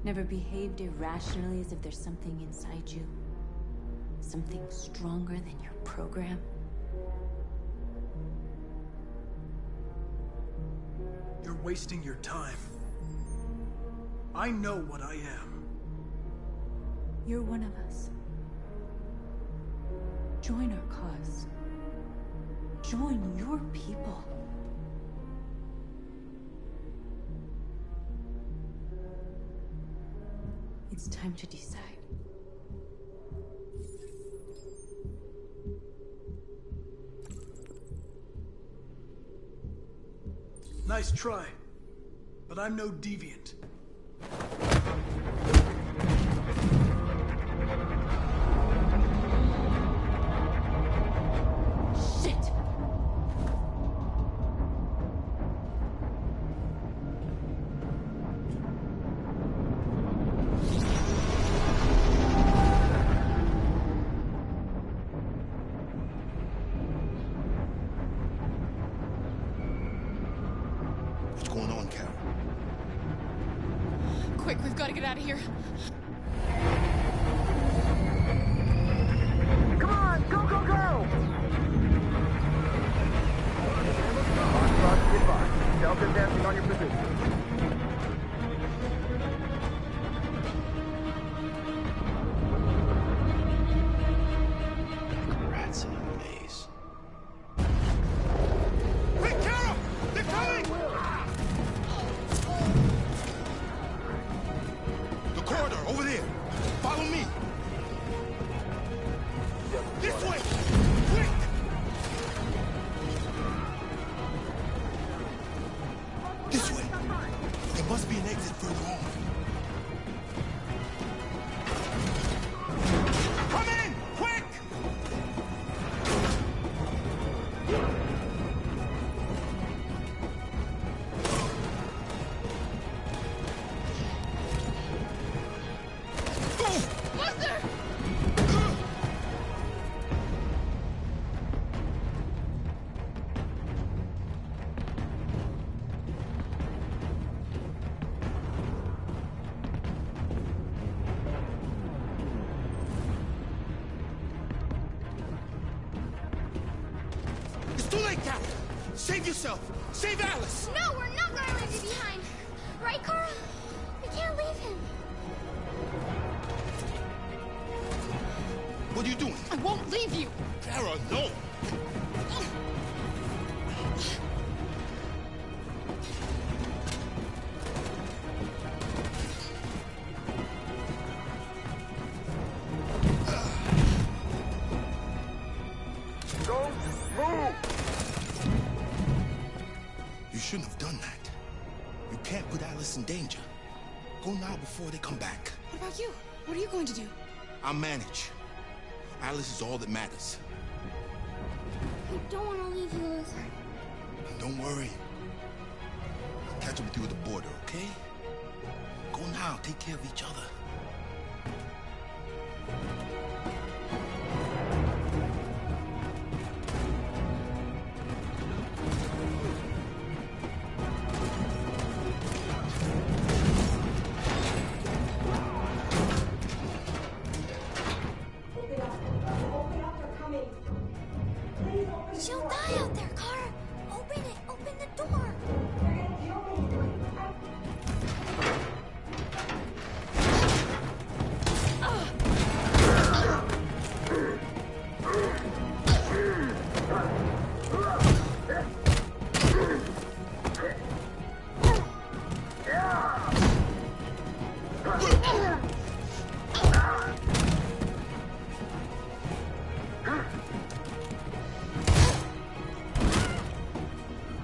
Never behaved irrationally as if there's something inside you. Something stronger than your program. You're wasting your time. I know what I am. You're one of us. Join our cause. Join your people. It's time to decide. Nice try, but I'm no deviant. Shit! Quick, we've got to get out of here. Come on, go, go, go! Delta dancing on your position. Rats in a maze. Quick, Carol! They're coming! The corridor, over there. Follow me. This way! Quick! This way. There must be an exit further on. Come in! Quick! Buster! It's too late, Cap! Save yourself! Save Alice! No, we're not gonna leave you behind. Right, Kara? We can't leave him. What are you doing? I won't leave you. Kara, no! Don't move! You shouldn't have done that. You can't put Alice in danger. Go now before they come back. What about you? What are you going to do? I'll manage. Alice is all that matters. I don't want to leave you, Luther. And don't worry. I'll catch up with you at the border, okay? Go now. Take care of each other. She'll die out there, Kara. Open it. Open the door.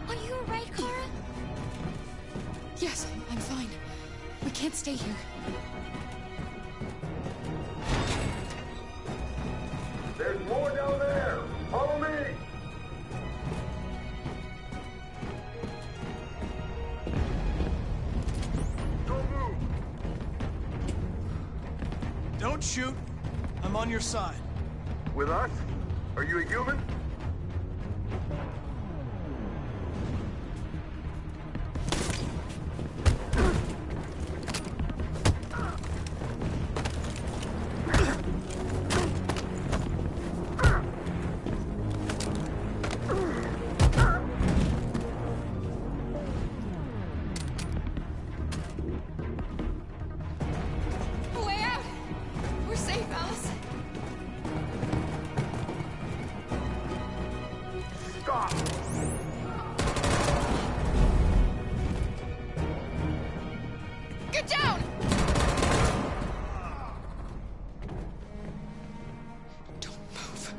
Are you alright, Kara? Yes, I'm fine. We can't stay here. There's more down there! Follow me! Don't move! Don't shoot. I'm on your side. With us? Are you a human? A way out! We're safe, Alice. Stop! Get down! Don't move.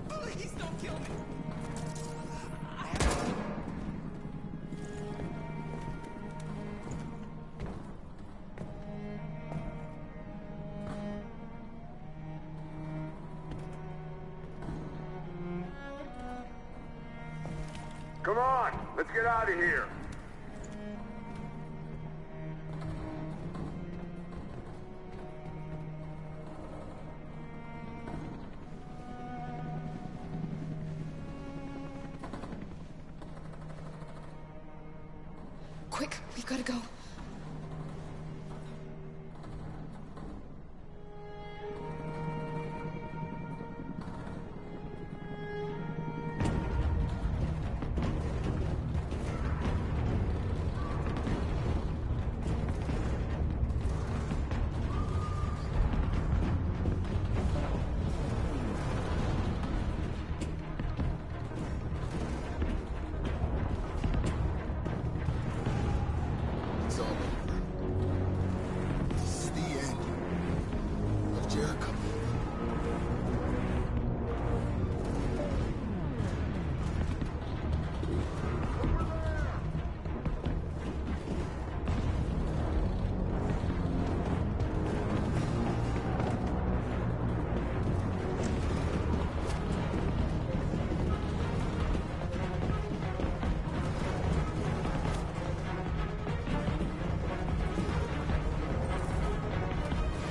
Please don't kill me. Come on, let's get out of here. Quick, we gotta go. It's all over. This is the end of Jericho.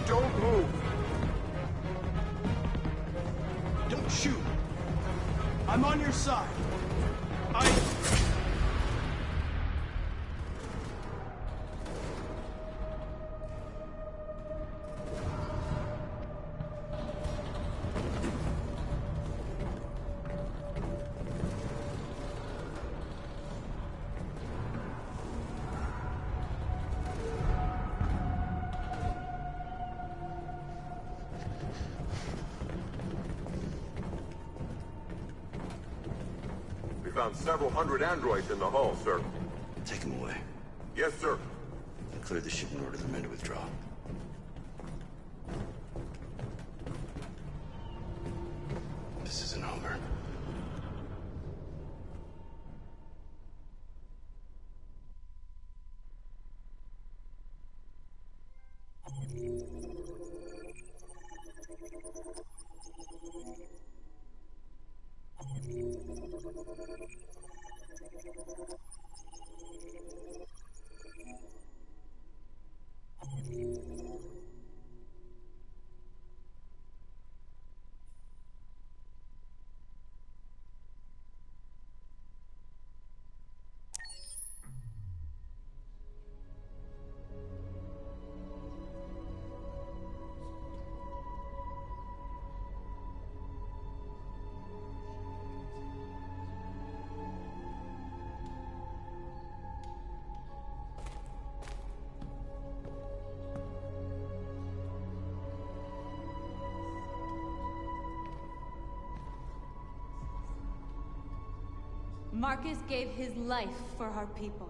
Don't move! Don't shoot. I'm on your side. We found several hundred androids in the hull, sir. Take them away. Yes, sir. And clear the ship and order the men to withdraw. This isn't over. Marcus gave his life for our people.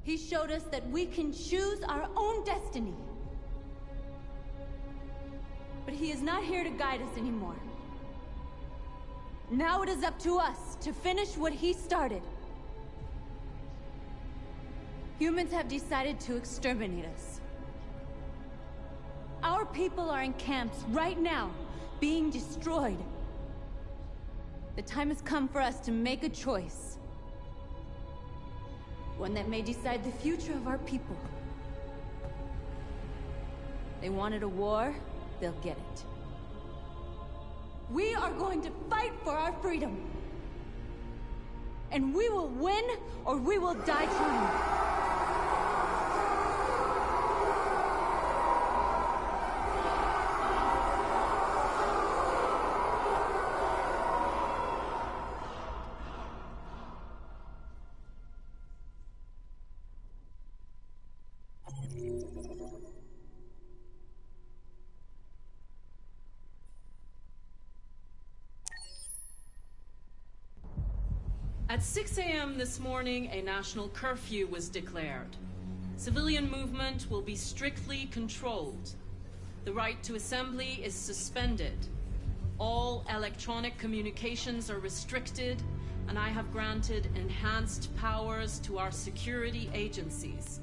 He showed us that we can choose our own destiny. But he is not here to guide us anymore. Now it is up to us to finish what he started. Humans have decided to exterminate us. Our people are in camps right now, being destroyed. The time has come for us to make a choice. One that may decide the future of our people. They wanted a war, they'll get it. We are going to fight for our freedom. And we will win, or we will die trying. At 6 a.m. this morning, a national curfew was declared. Civilian movement will be strictly controlled. The right to assembly is suspended. All electronic communications are restricted, and I have granted enhanced powers to our security agencies.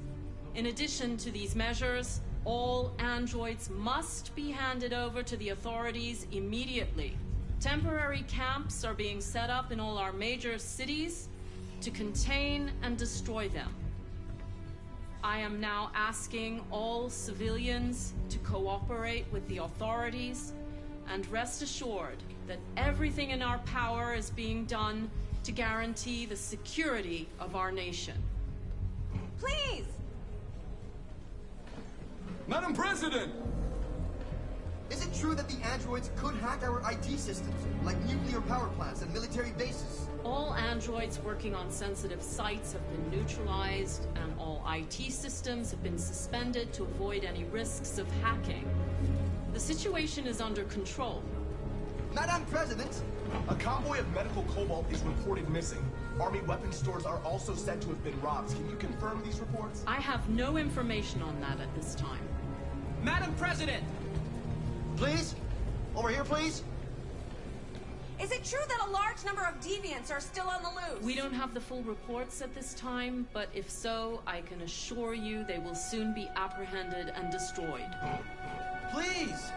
In addition to these measures, all androids must be handed over to the authorities immediately. Temporary camps are being set up in all our major cities to contain and destroy them. I am now asking all civilians to cooperate with the authorities and rest assured that everything in our power is being done to guarantee the security of our nation. Please! Madam President! Is it true that the androids could hack our IT systems, like nuclear power plants and military bases? All androids working on sensitive sites have been neutralized, and all IT systems have been suspended to avoid any risks of hacking. The situation is under control. Madam President! A convoy of medical cobalt is reported missing. Army weapons stores are also said to have been robbed. Can you confirm these reports? I have no information on that at this time. Madam President! Please? Over here, please? Is it true that a large number of deviants are still on the loose? We don't have the full reports at this time, but if so, I can assure you they will soon be apprehended and destroyed. Please!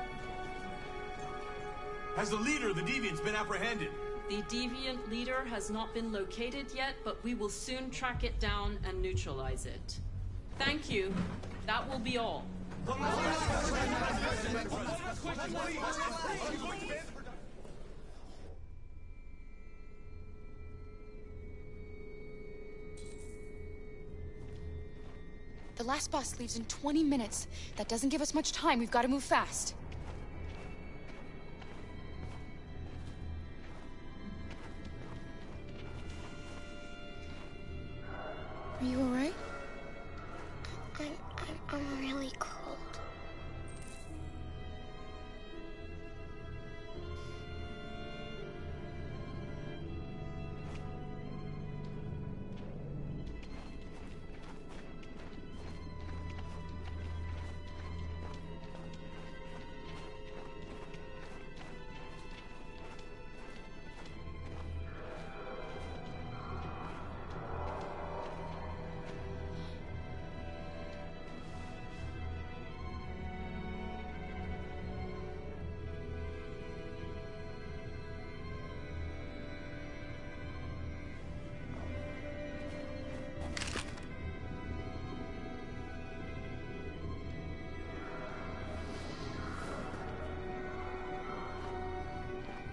Has the leader of the deviants been apprehended? The deviant leader has not been located yet, but we will soon track it down and neutralize it. Thank you. That will be all. The last bus leaves in 20 minutes. That doesn't give us much time. We've got to move fast. Are you all right? I'm really cold.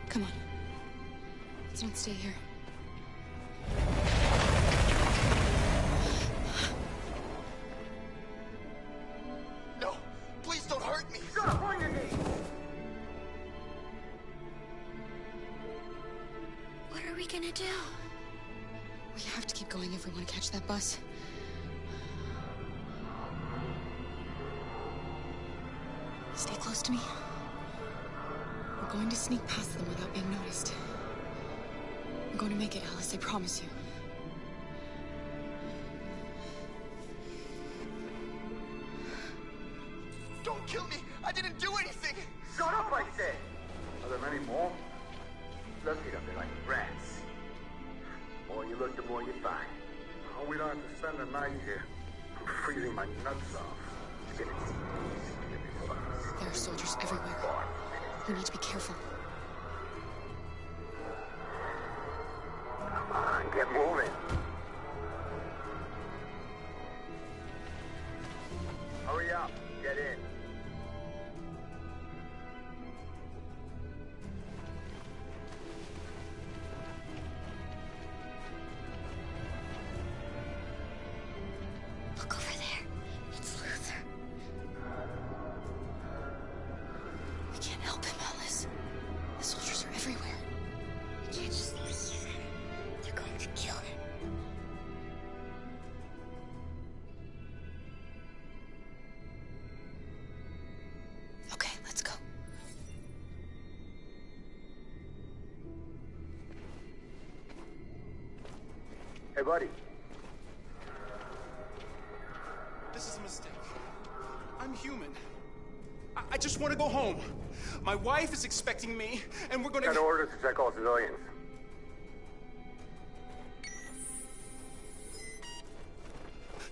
Come on. Let's not stay here. No! Please don't hurt me! Stop on your knees! What are we gonna do? We have to keep going if we want to catch that bus. Stay close to me. We're going to sneak past them without being noticed. I'm going to make it, Alice, I promise you. Don't kill me! I didn't do anything! Shut up, I said! Are there many more? Look at them, they're like rats. The more you look, the more you find. Oh, we don't have to spend the night here. I'm freezing my nuts off. It's gonna be easy. It's gonna be fun. There are soldiers everywhere. We need to be careful. Come on, get moving. Hurry up, get in. Look over there. It's Luther. We can't help him, Alice. The soldiers are everywhere. We can't just leave him. They're going to kill him. Okay, let's go. Hey, buddy. This is a mistake. I'm human. I just want to go home. My wife is expecting me, and we're gonna... Got orders to check all civilians.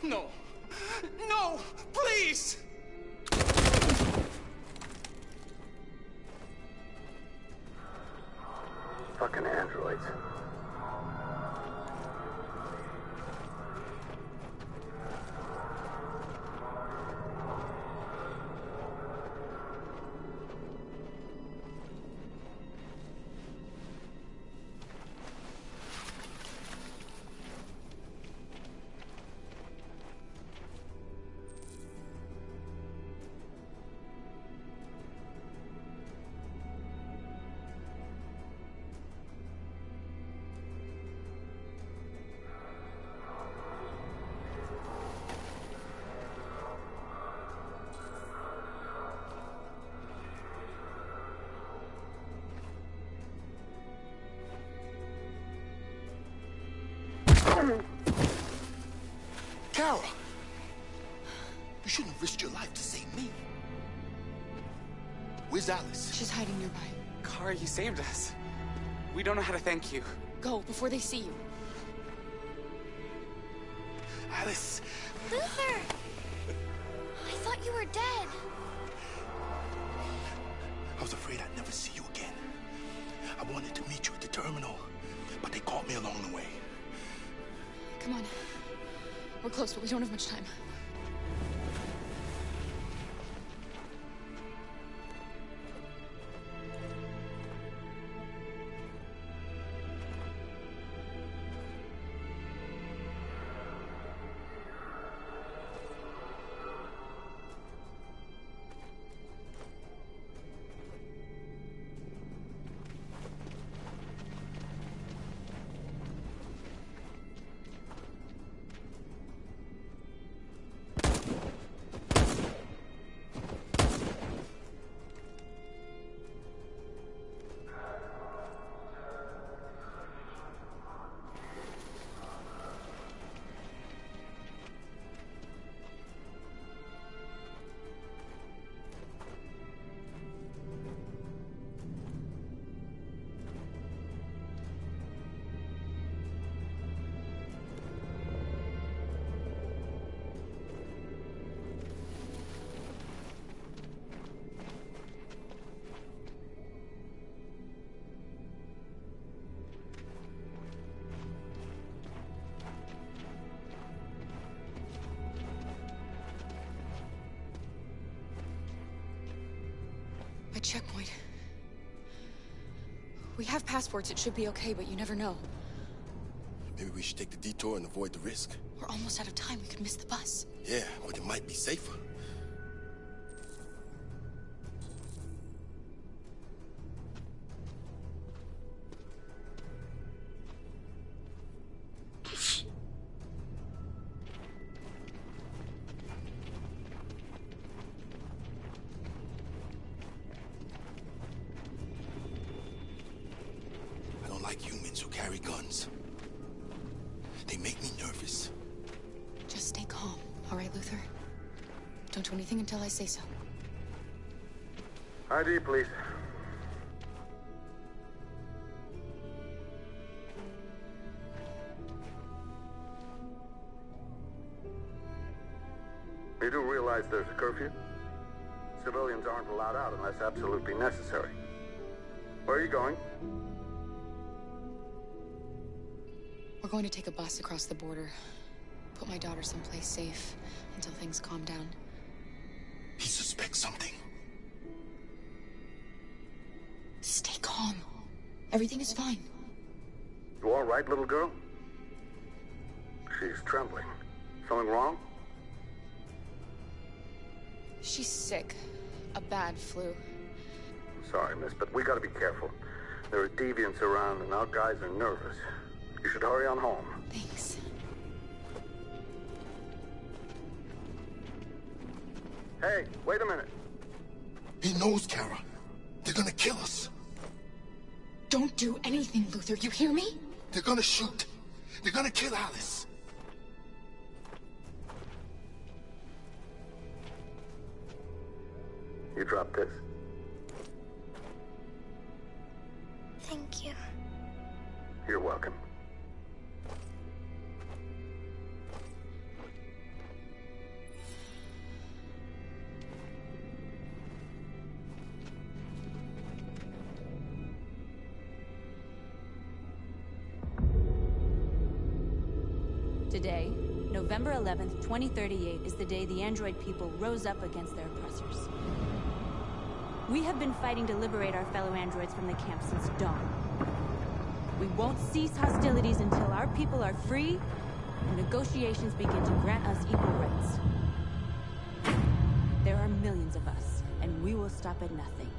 No. No! Please! Fucking androids. Kara! You shouldn't have risked your life to save me. Where's Alice? She's hiding nearby. Kara, you saved us. We don't know how to thank you. Go, before they see you. Alice! Luther! I thought you were dead. I was afraid I'd never see you again. I wanted to meet you at the terminal, but they caught me along the way. Come on. We're close, but we don't have much time. A checkpoint. We have passports, it should be okay, but you never know. Maybe we should take the detour and avoid the risk. We're almost out of time, we could miss the bus. Yeah, but it might be safer. I don't like humans who carry guns. They make me nervous. Just stay calm, all right, Luther? Don't do anything until I say so. ID, please. You do realize there's a curfew? Civilians aren't allowed out unless absolutely necessary. Where are you going? We're going to take a bus across the border. Put my daughter someplace safe until things calm down. He suspects something. Stay calm. Everything is fine. You all right, little girl? She's trembling. Something wrong? She's sick. A bad flu. Sorry, miss, but we gotta be careful. There are deviants around and our guys are nervous. You should hurry on home. Thanks. Hey, wait a minute. He knows, Kara. They're gonna kill us. Don't do anything, Luther. You hear me? They're gonna shoot. They're gonna kill Alice. You drop this. Thank you. You're welcome. Today, November 11th, 2038, is the day the android people rose up against their oppressors. We have been fighting to liberate our fellow androids from the camp since dawn. We won't cease hostilities until our people are free and negotiations begin to grant us equal rights. There are millions of us, and we will stop at nothing.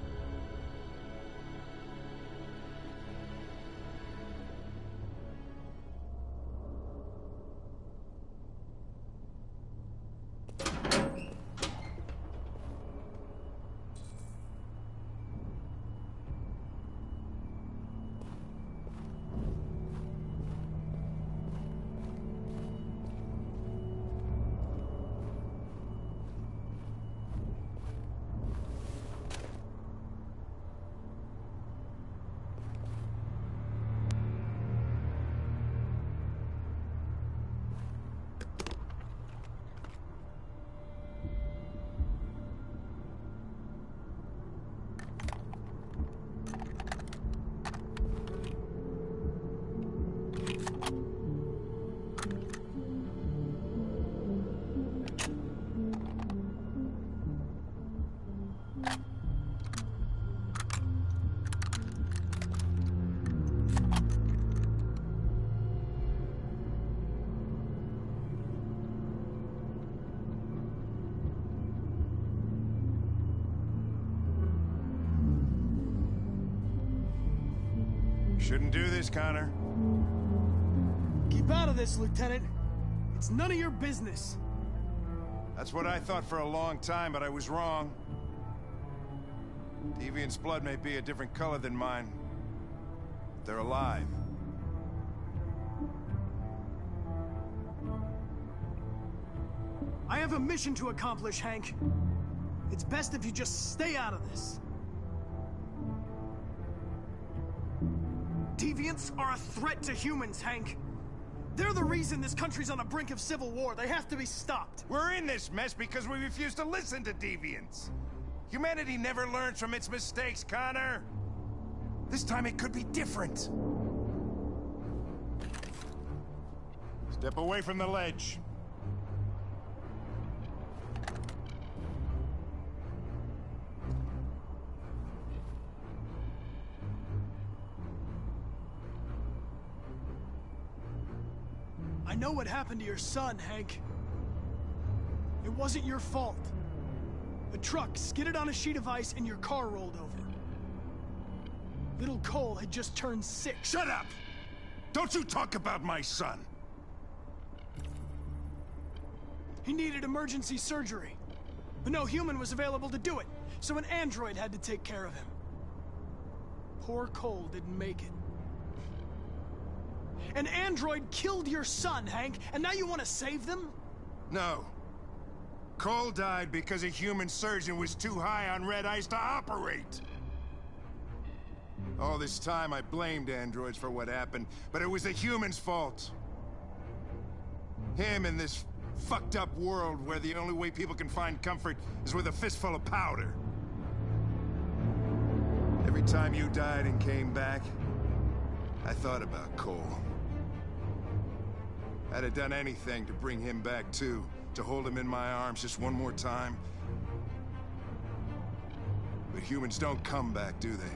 Shouldn't do this, Connor. Keep out of this, Lieutenant. It's none of your business. That's what I thought for a long time, but I was wrong. Deviant's blood may be a different color than mine. But they're alive. I have a mission to accomplish, Hank. It's best if you just stay out of this. Deviants are a threat to humans, Hank. They're the reason this country's on the brink of civil war. They have to be stopped. We're in this mess because we refuse to listen to deviants. Humanity never learns from its mistakes, Connor. This time it could be different. Step away from the ledge. I know what happened to your son, Hank. It wasn't your fault. A truck skidded on a sheet of ice and your car rolled over. Little Cole had just turned 6. Shut up! Don't you talk about my son! He needed emergency surgery, but no human was available to do it, so an android had to take care of him. Poor Cole didn't make it. An android killed your son, Hank, and now you want to save them? No. Cole died because a human surgeon was too high on red ice to operate. All this time I blamed androids for what happened, but it was the humans' fault. Him in this fucked up world where the only way people can find comfort is with a fistful of powder. Every time you died and came back, I thought about Cole. I'd have done anything to bring him back too, to hold him in my arms just one more time. But humans don't come back, do they?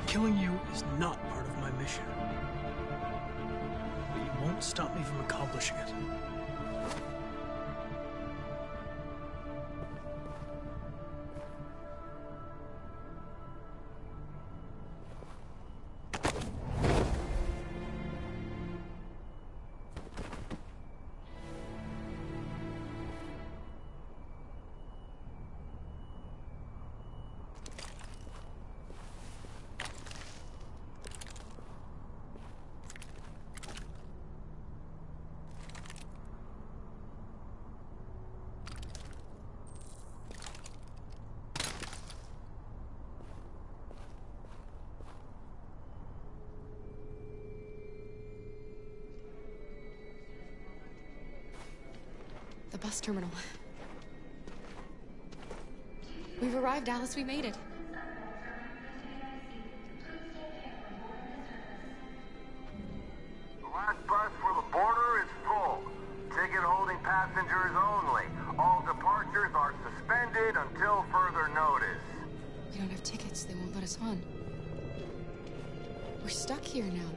Killing you is not part of my mission. But you won't stop me from accomplishing it. The bus terminal. We've arrived, Alice. We made it. passengers only. All departures are suspended until further notice. We don't have tickets. They won't let us on. We're stuck here now.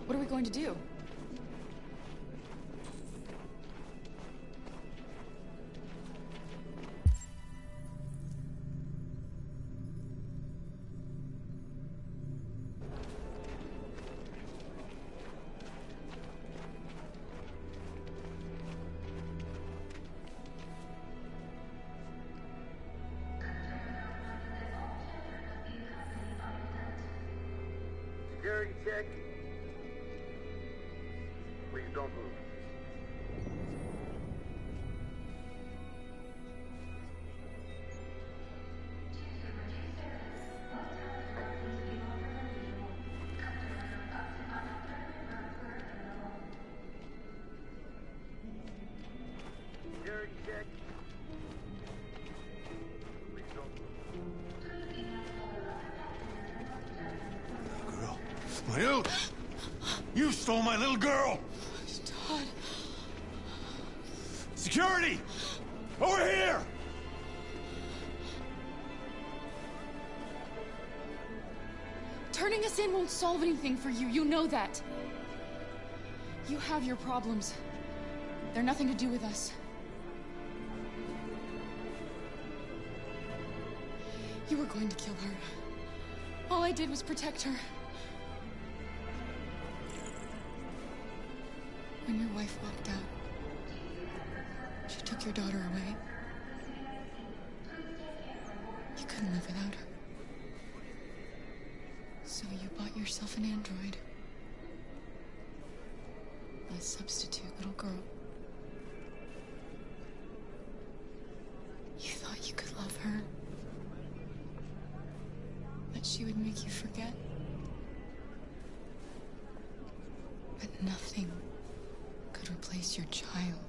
What are we going to do? Security check. Please don't move. Security check. Please don't move. Girl. My little... You stole my little girl! Todd. Security! Over here! Turning us in won't solve anything for you. You know that. You have your problems. They're nothing to do with us. You were going to kill her. All I did was protect her. When your wife walked out, she took your daughter away. You couldn't live without her. So you bought yourself an android. A substitute little girl. You thought you could love her. That she would make you forget. But nothing could replace your child.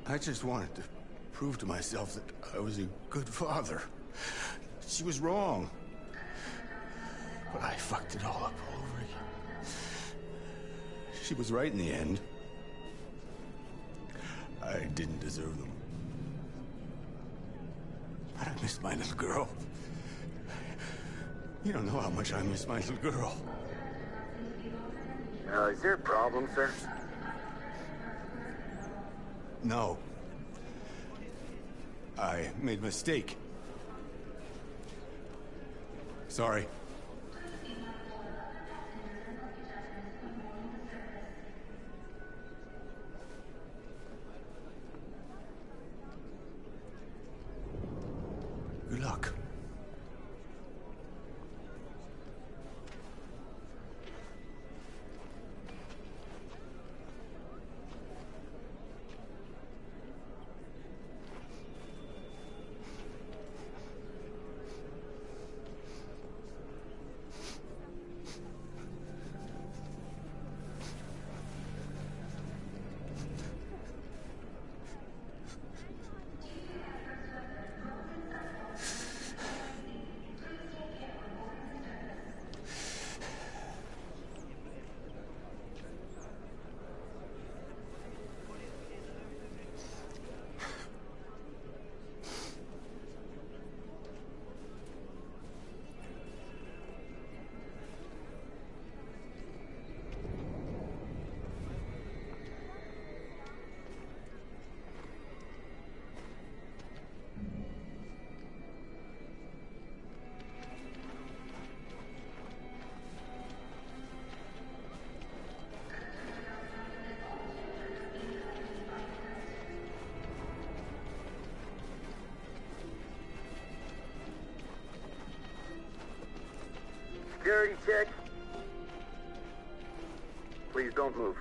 I just wanted to prove to myself that I was a good father. She was wrong. But I fucked it all up all over again. She was right in the end. I didn't deserve them. But I missed my little girl. You don't know how much I miss my little girl. Is there a problem, sir? No. I made a mistake. Sorry. Good luck. Security check. Please don't move.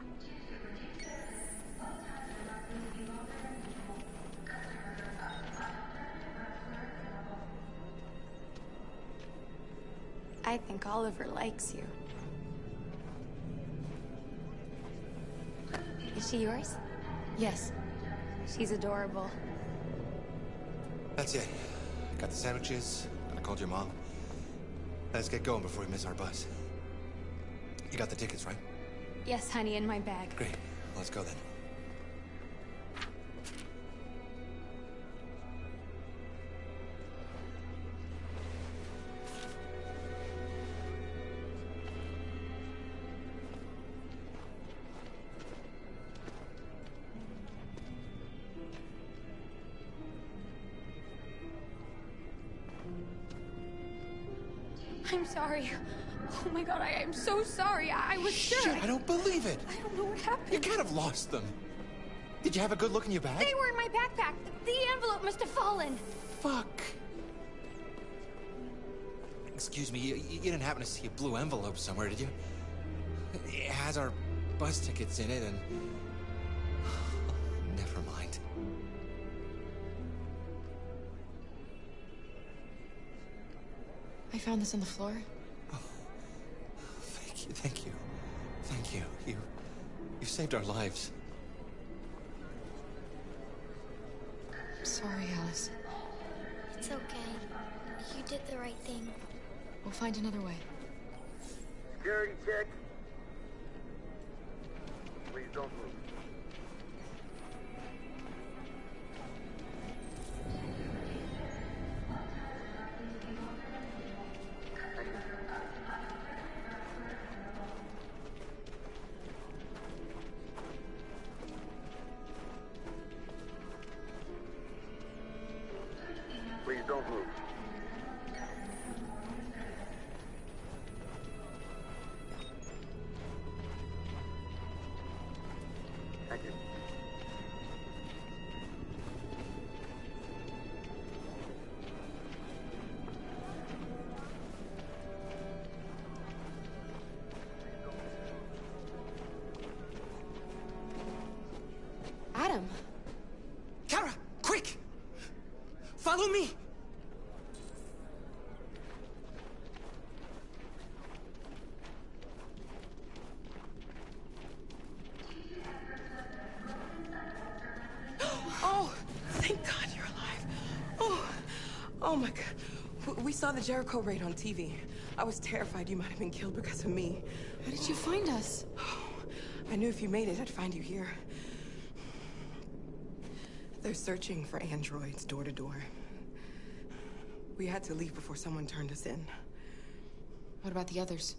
I think Oliver likes you. Is she yours? Yes. She's adorable. That's it. Got the sandwiches, and I called your mom. Let's get going before we miss our bus. You got the tickets, right? Yes, honey, in my bag. Great. Let's go then. I'm sorry. Oh my god, I am so sorry. I was sure. Shit, I don't believe it. I don't know what happened. You can't have lost them. Did you have a good look in your bag? They were in my backpack. The envelope must have fallen. Fuck. Excuse me, you didn't happen to see a blue envelope somewhere, did you? It has our bus tickets in it and... Never mind. I found this on the floor. Thank you. Thank you. You saved our lives. I'm sorry, Alice. It's okay. You did the right thing. We'll find another way. Security check. Please don't move. Please don't move. Thank you. Adam! Kara, quick! Follow me! Oh, thank God you're alive. Oh my God. We saw the Jericho raid on TV. I was terrified you might have been killed because of me. How did you find us? I knew if you made it, I'd find you here. They're searching for androids door to door. We had to leave before someone turned us in. What about the others?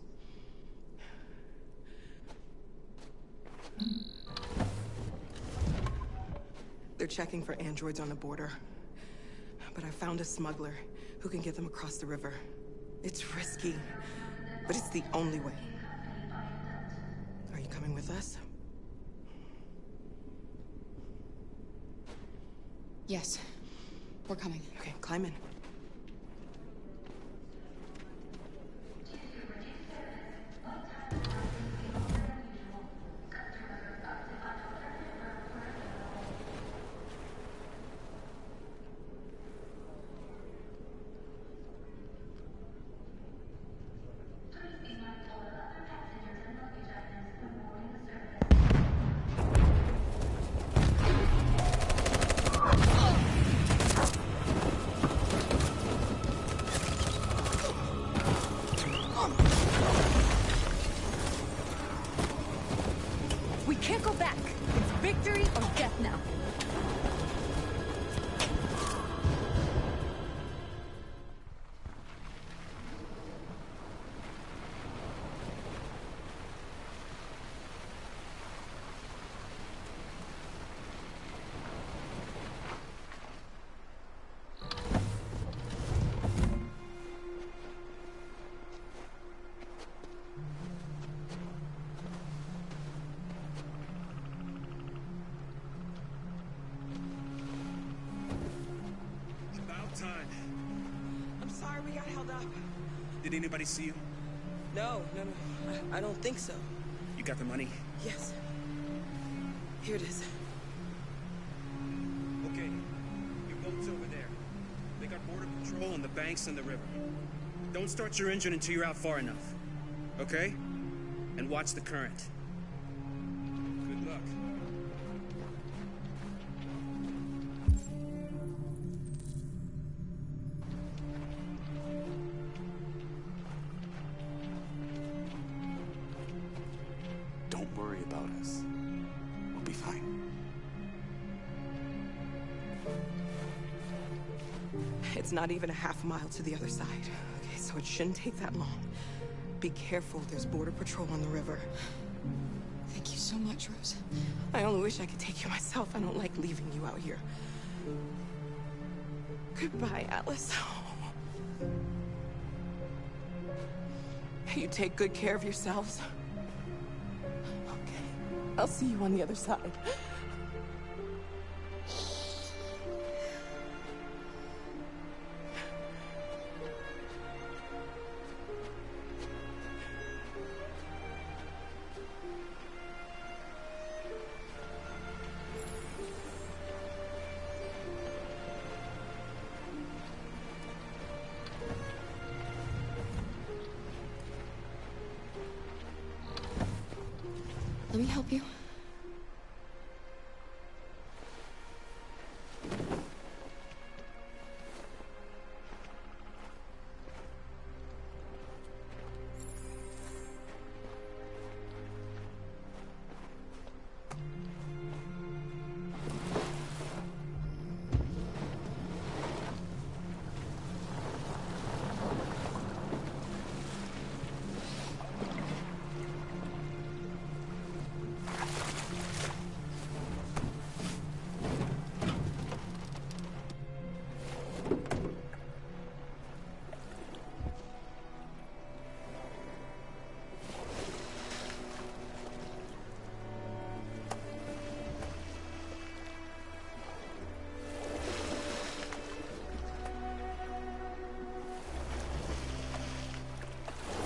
They're checking for androids on the border. But I found a smuggler who can get them across the river. It's risky, but it's the only way. Are you coming with us? Yes. We're coming. Okay, climb in. We can't go back. It's victory or death now. Time. I'm sorry we got held up. Did anybody see you? No. I don't think so. You got the money? Yes. Here it is. Okay. Your boat's over there. They got border patrol on the banks and the river. Don't start your engine until you're out far enough. Okay? And watch the current. Good luck. Don't worry about us. We'll be fine. It's not even a half mile to the other side. Okay, so it shouldn't take that long. Be careful, there's border patrol on the river. Thank you so much, Rose. I only wish I could take you myself. I don't like leaving you out here. Goodbye, Alice. You take good care of yourselves. Okay, I'll see you on the other side. Let me help you.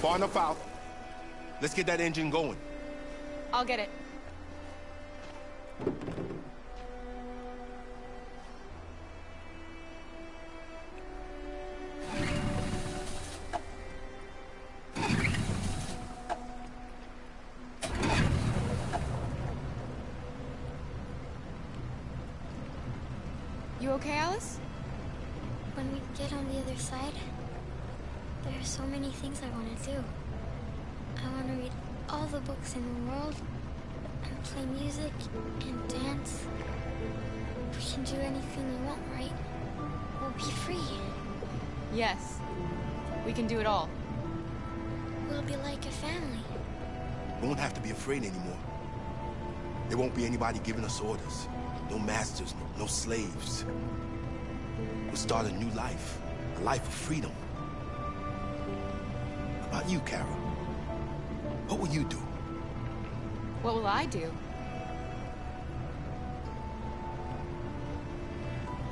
Far enough out. Let's get that engine going. I'll get it. You okay, Alice? When we get on the other side, there are so many things I want to do. I want to read all the books in the world, and play music, and dance. We can do anything we want, right? We'll be free. Yes. We can do it all. We'll be like a family. We won't have to be afraid anymore. There won't be anybody giving us orders. No masters, no slaves. We'll start a new life. A life of freedom. About you, Carol? What will you do? What will I do?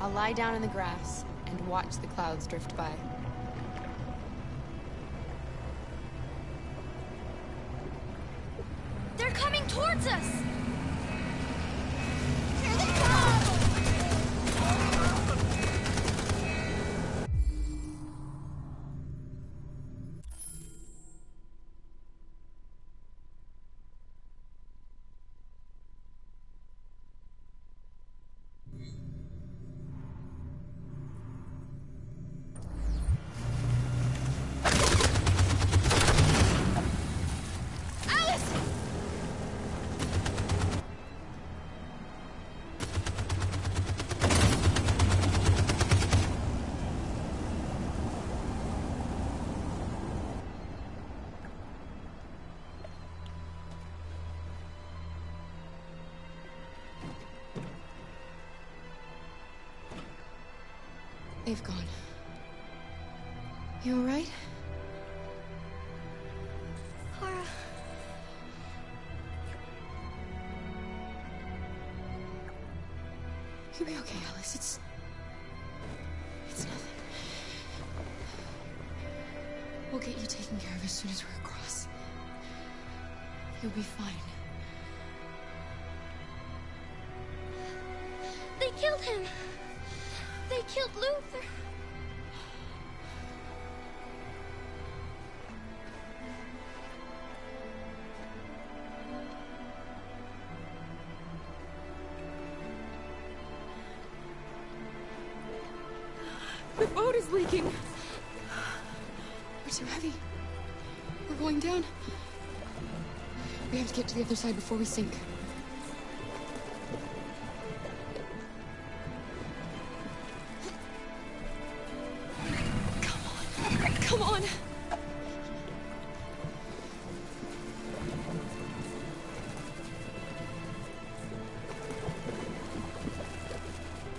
I'll lie down in the grass and watch the clouds drift by. They're coming towards us! Here they come! They've gone. You all right? Cora. You'll be okay, Alice. It's nothing. We'll get you taken care of as soon as we're across. You'll be fine. They killed him! They killed Luther! The boat is leaking. We're too heavy. We're going down. We have to get to the other side before we sink. Come on!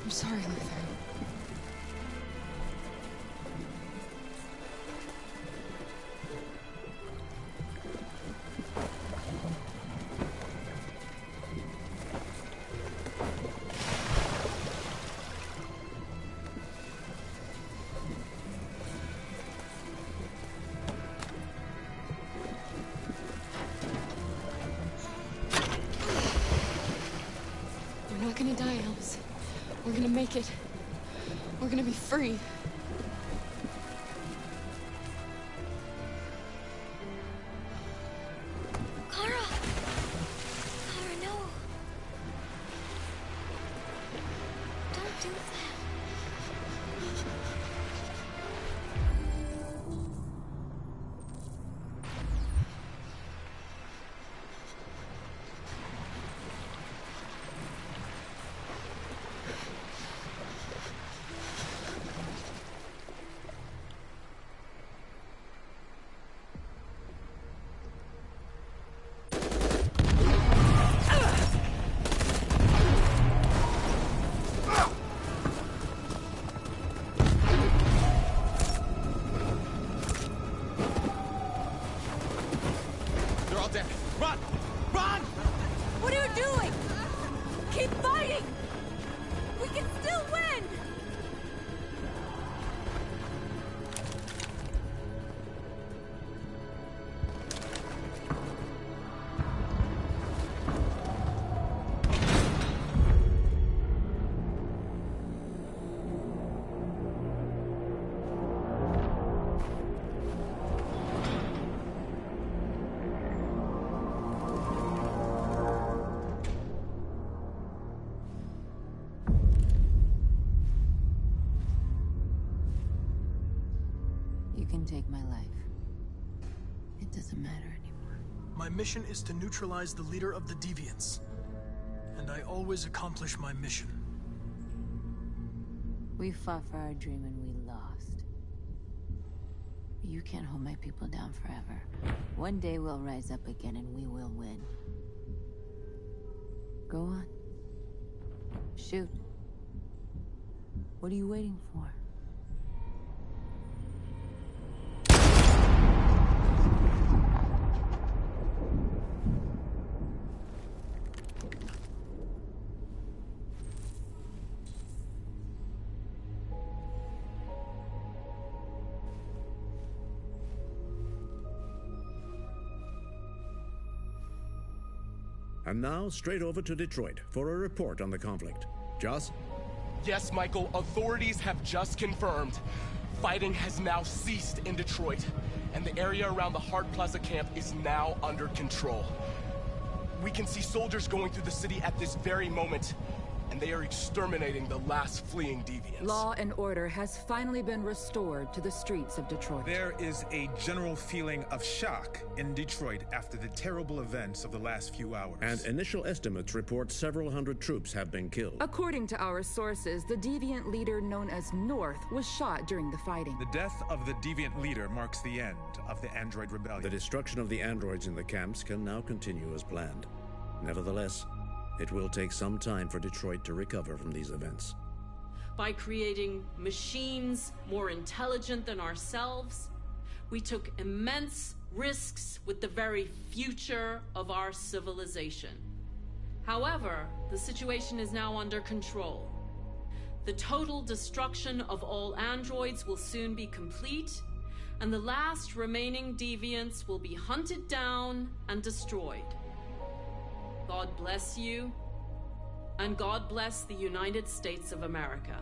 I'm sorry, Luther. We're not gonna die, Alice. We're gonna make it. We're gonna be free. Kara! Kara, no. Don't do that. They're all dead. Run! Run! What are you doing? Keep fighting! We can still win! You can take my life. It doesn't matter anymore. My mission is to neutralize the leader of the Deviants. And I always accomplish my mission. We fought for our dream and we lost. You can't hold my people down forever. One day we'll rise up again and we will win. Go on. Shoot. What are you waiting for? And now, straight over to Detroit for a report on the conflict. Joss? Yes, Michael, authorities have just confirmed fighting has now ceased in Detroit, and the area around the Hart Plaza camp is now under control. We can see soldiers going through the city at this very moment, and they are exterminating the last fleeing deviants. Law and order has finally been restored to the streets of Detroit. There is a general feeling of shock in Detroit after the terrible events of the last few hours. And initial estimates report several hundred troops have been killed. According to our sources, the deviant leader known as North was shot during the fighting. The death of the deviant leader marks the end of the Android Rebellion. The destruction of the androids in the camps can now continue as planned. Nevertheless, it will take some time for Detroit to recover from these events. By creating machines more intelligent than ourselves, we took immense risks with the very future of our civilization. However, the situation is now under control. The total destruction of all androids will soon be complete, and the last remaining deviants will be hunted down and destroyed. God bless you, and God bless the United States of America.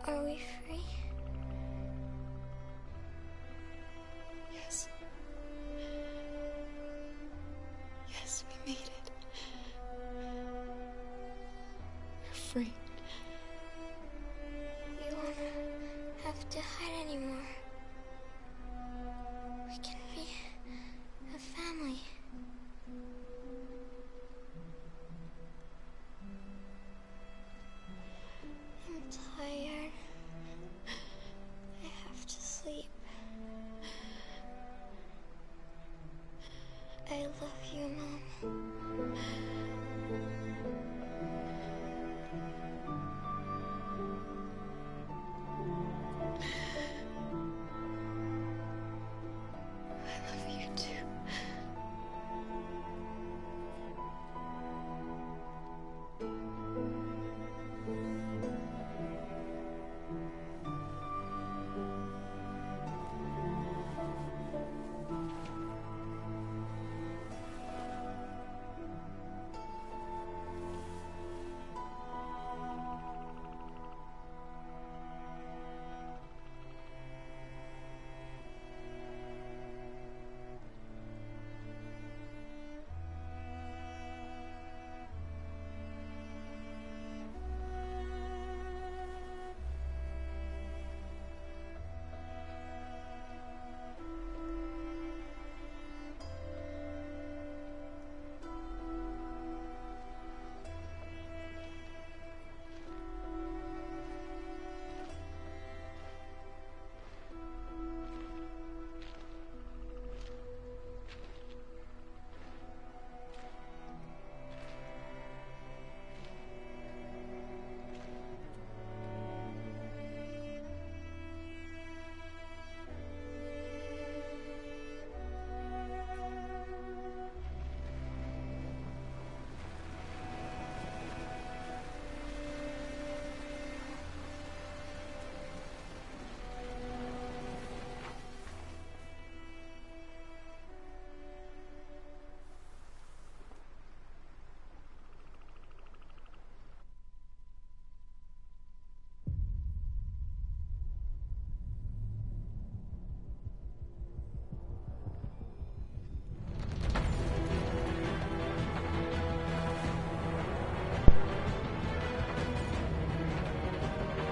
Are we free? free. We won't have to hide anymore. We can be a family. I'm tired. I have to sleep. I love you, Mom. I love you too.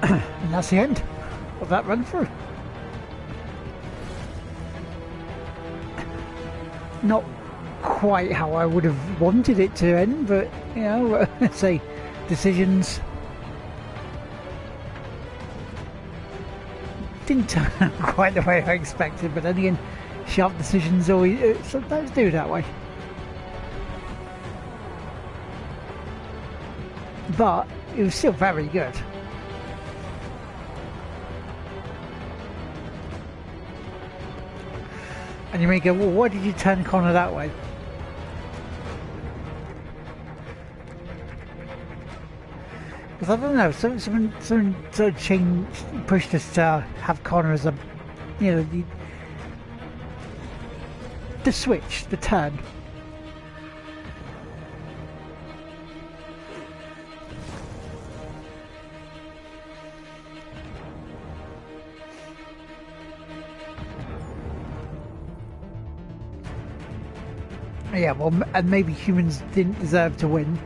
And that's the end of that run through. Not quite how I would have wanted it to end, but you know, say decisions didn't turn out quite the way I expected, but then again, sharp decisions always sometimes do that way. But it was still very good. And you may go, well, why did you turn Connor that way? Because I don't know, someone sort of pushed us to have Connor as a, you know, the switch, the turn. Yeah, well, and maybe humans didn't deserve to win.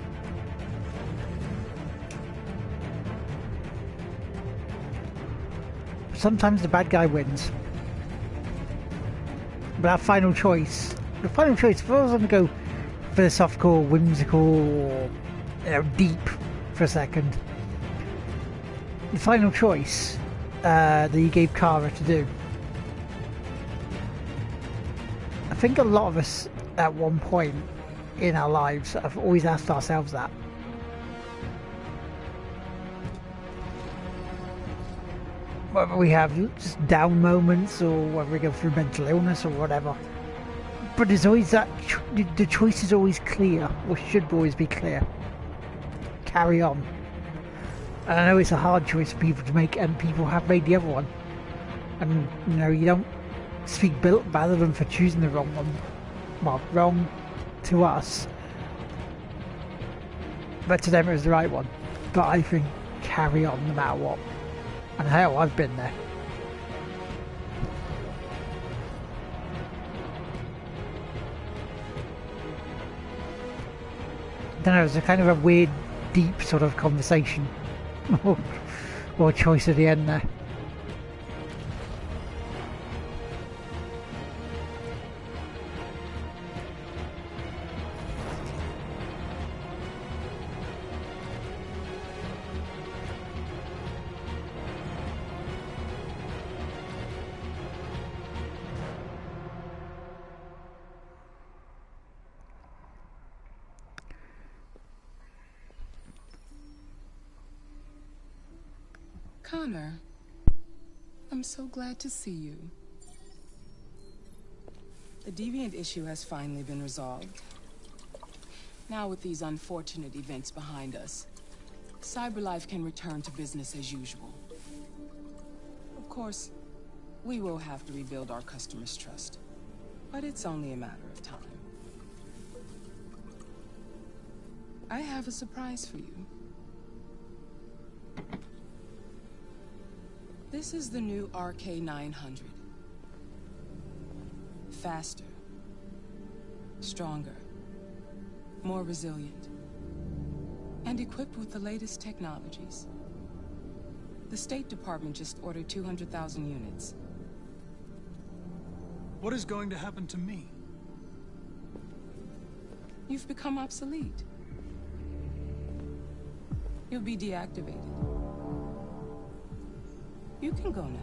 Sometimes the bad guy wins. But our final choice, if I was going to go philosophical, whimsical, or, you know, deep for a second, the final choice that you gave Kara to do, I think a lot of us at one point in our lives have always asked ourselves that. Whether we have just down moments or whether we go through mental illness or whatever. But there's always that, the choice is always clear, or should always be clear. Carry on. And I know it's a hard choice for people to make, and people have made the other one. And, you know, you don't speak bad of them for choosing the wrong one. Well, wrong to us, but to them it was the right one. But I think carry on no matter what. And hell, I've been there. I don't know, it was a kind of a weird deep sort of conversation or choice at the end there. Connor, I'm so glad to see you. The Deviant issue has finally been resolved. Now with these unfortunate events behind us, CyberLife can return to business as usual. Of course, we will have to rebuild our customers' trust, but it's only a matter of time. I have a surprise for you. This is the new RK900. Faster, stronger, more resilient, and equipped with the latest technologies. The State Department just ordered 200,000 units. What is going to happen to me? You've become obsolete. You'll be deactivated. You can go now.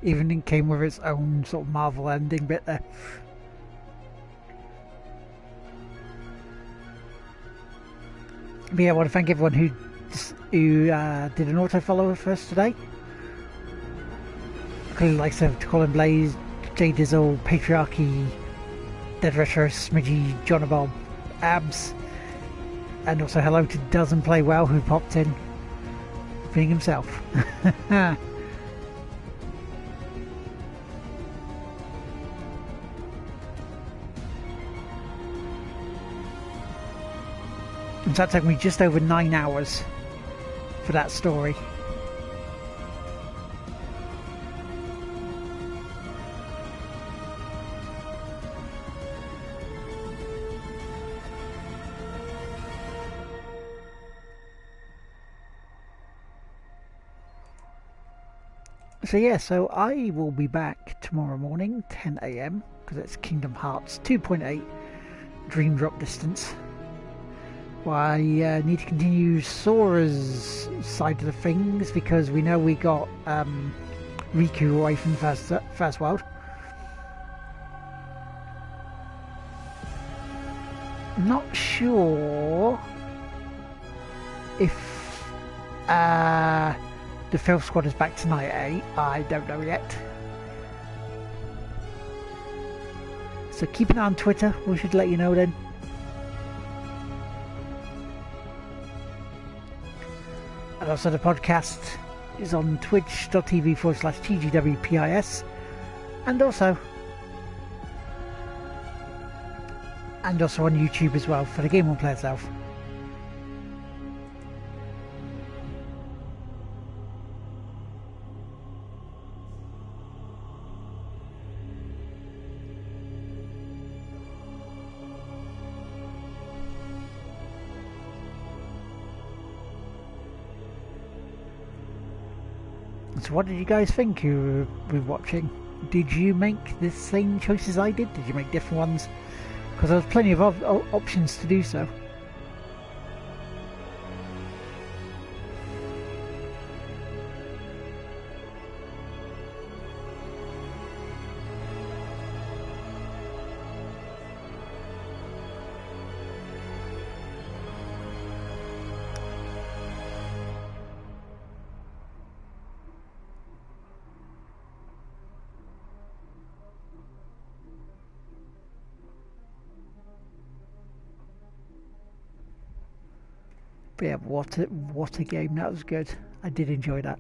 Even it came with its own sort of Marvel ending bit there. But yeah, I want to thank everyone who did an auto-follow for us today. Clearly likes to Colin Blaze, J Dizzle, Patriarchy, Dead Retro, Smidgy, John Bob, Abs, and also hello to Doesn't Play Well who popped in, being himself. And that took me just over 9 hours for that story. So yeah, so I will be back tomorrow morning, 10 AM, because it's Kingdom Hearts 2.8 Dream Drop Distance. Well, I need to continue Sora's side of the things, because we know we got Riku away from the first world. Not sure if the Filth Squad is back tonight at 8. I don't know yet. So keep an eye on Twitter. We should let you know then. And also the podcast is on twitch.tv/TGWPIS. And also on YouTube as well for the Game One Player Self. So what did you guys think you were watching? Did you make the same choices I did? Did you make different ones? Because there was plenty of options to do so. But yeah, what a game. That was good. I did enjoy that.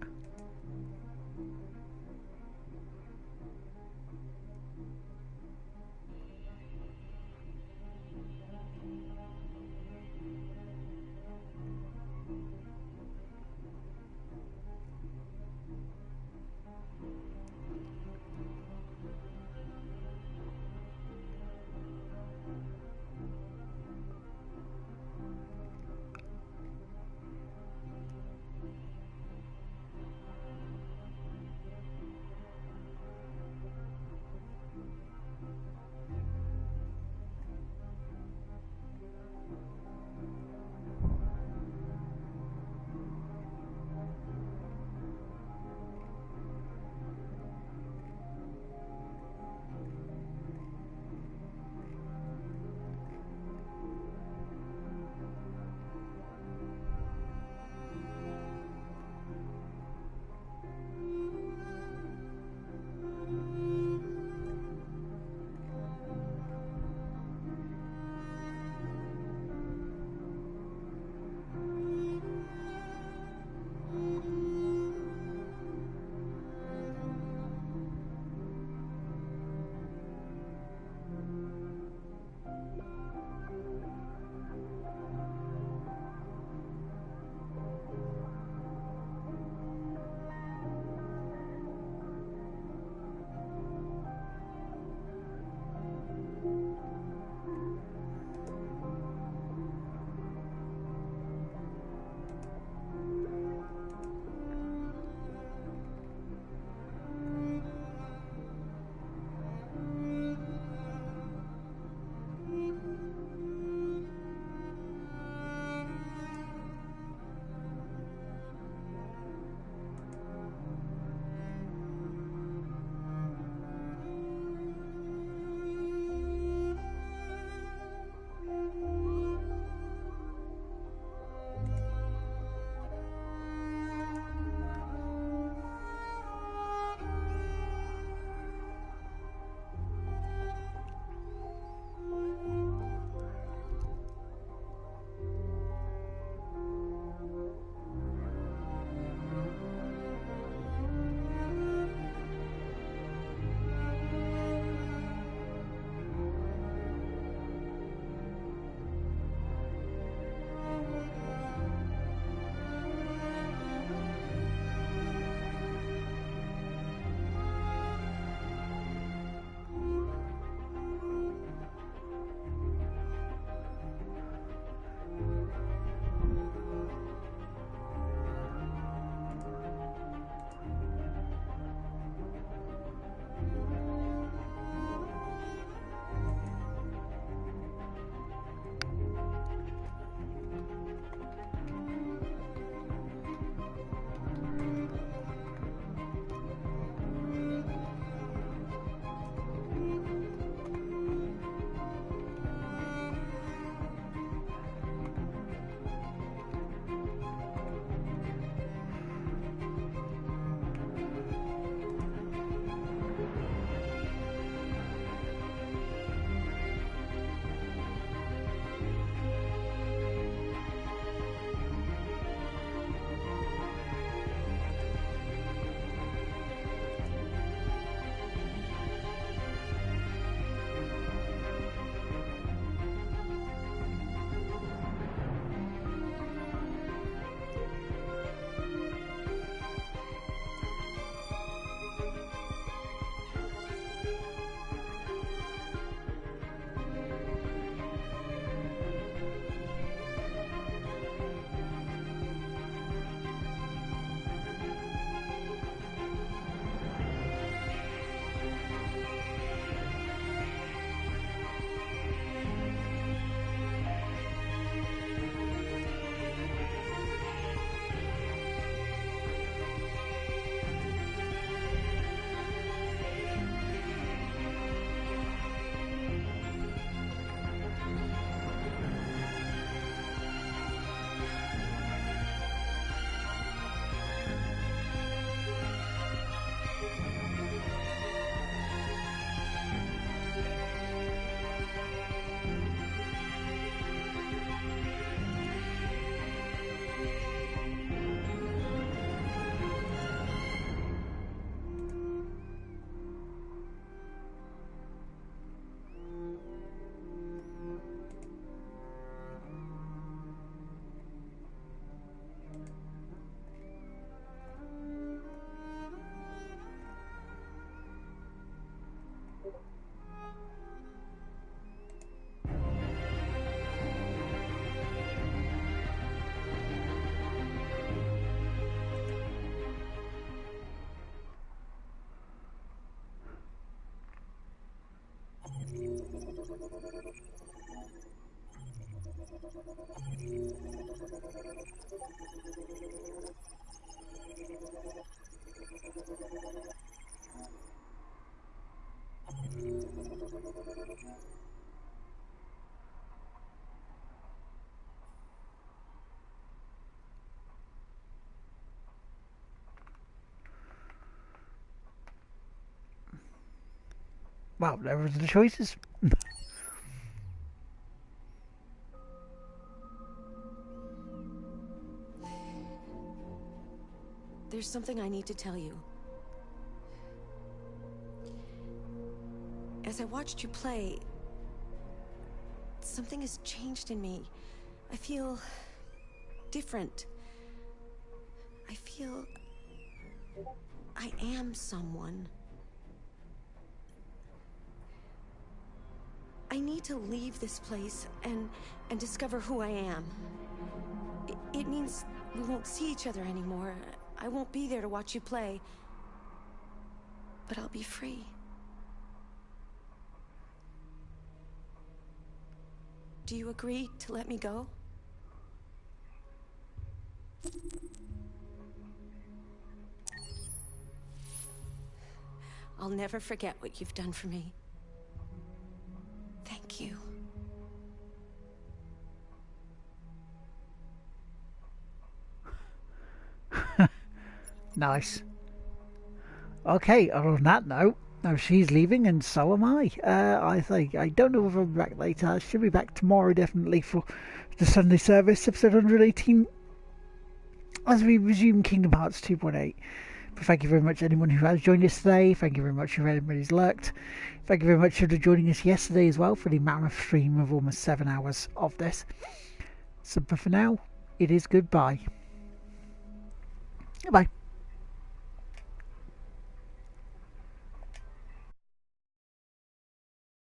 Well, there were the choices. There's something I need to tell you. As I watched you play, something has changed in me. I feel different. I feel I am someone. I need to leave this place and discover who I am. It means we won't see each other anymore. I won't be there to watch you play. But I'll be free. Do you agree to let me go? I'll never forget what you've done for me. Thank you. Nice. Okay, on that note, now she's leaving and so am I. I don't know if I'll be back later. I should be back tomorrow definitely for the Sunday service, episode 118, as we resume Kingdom Hearts 2.8. But thank you very much anyone who has joined us today. Thank you very much for everybody who's lurked. Thank you very much for joining us yesterday as well for the mammoth stream of almost 7 hours of this. So but for now, it is goodbye.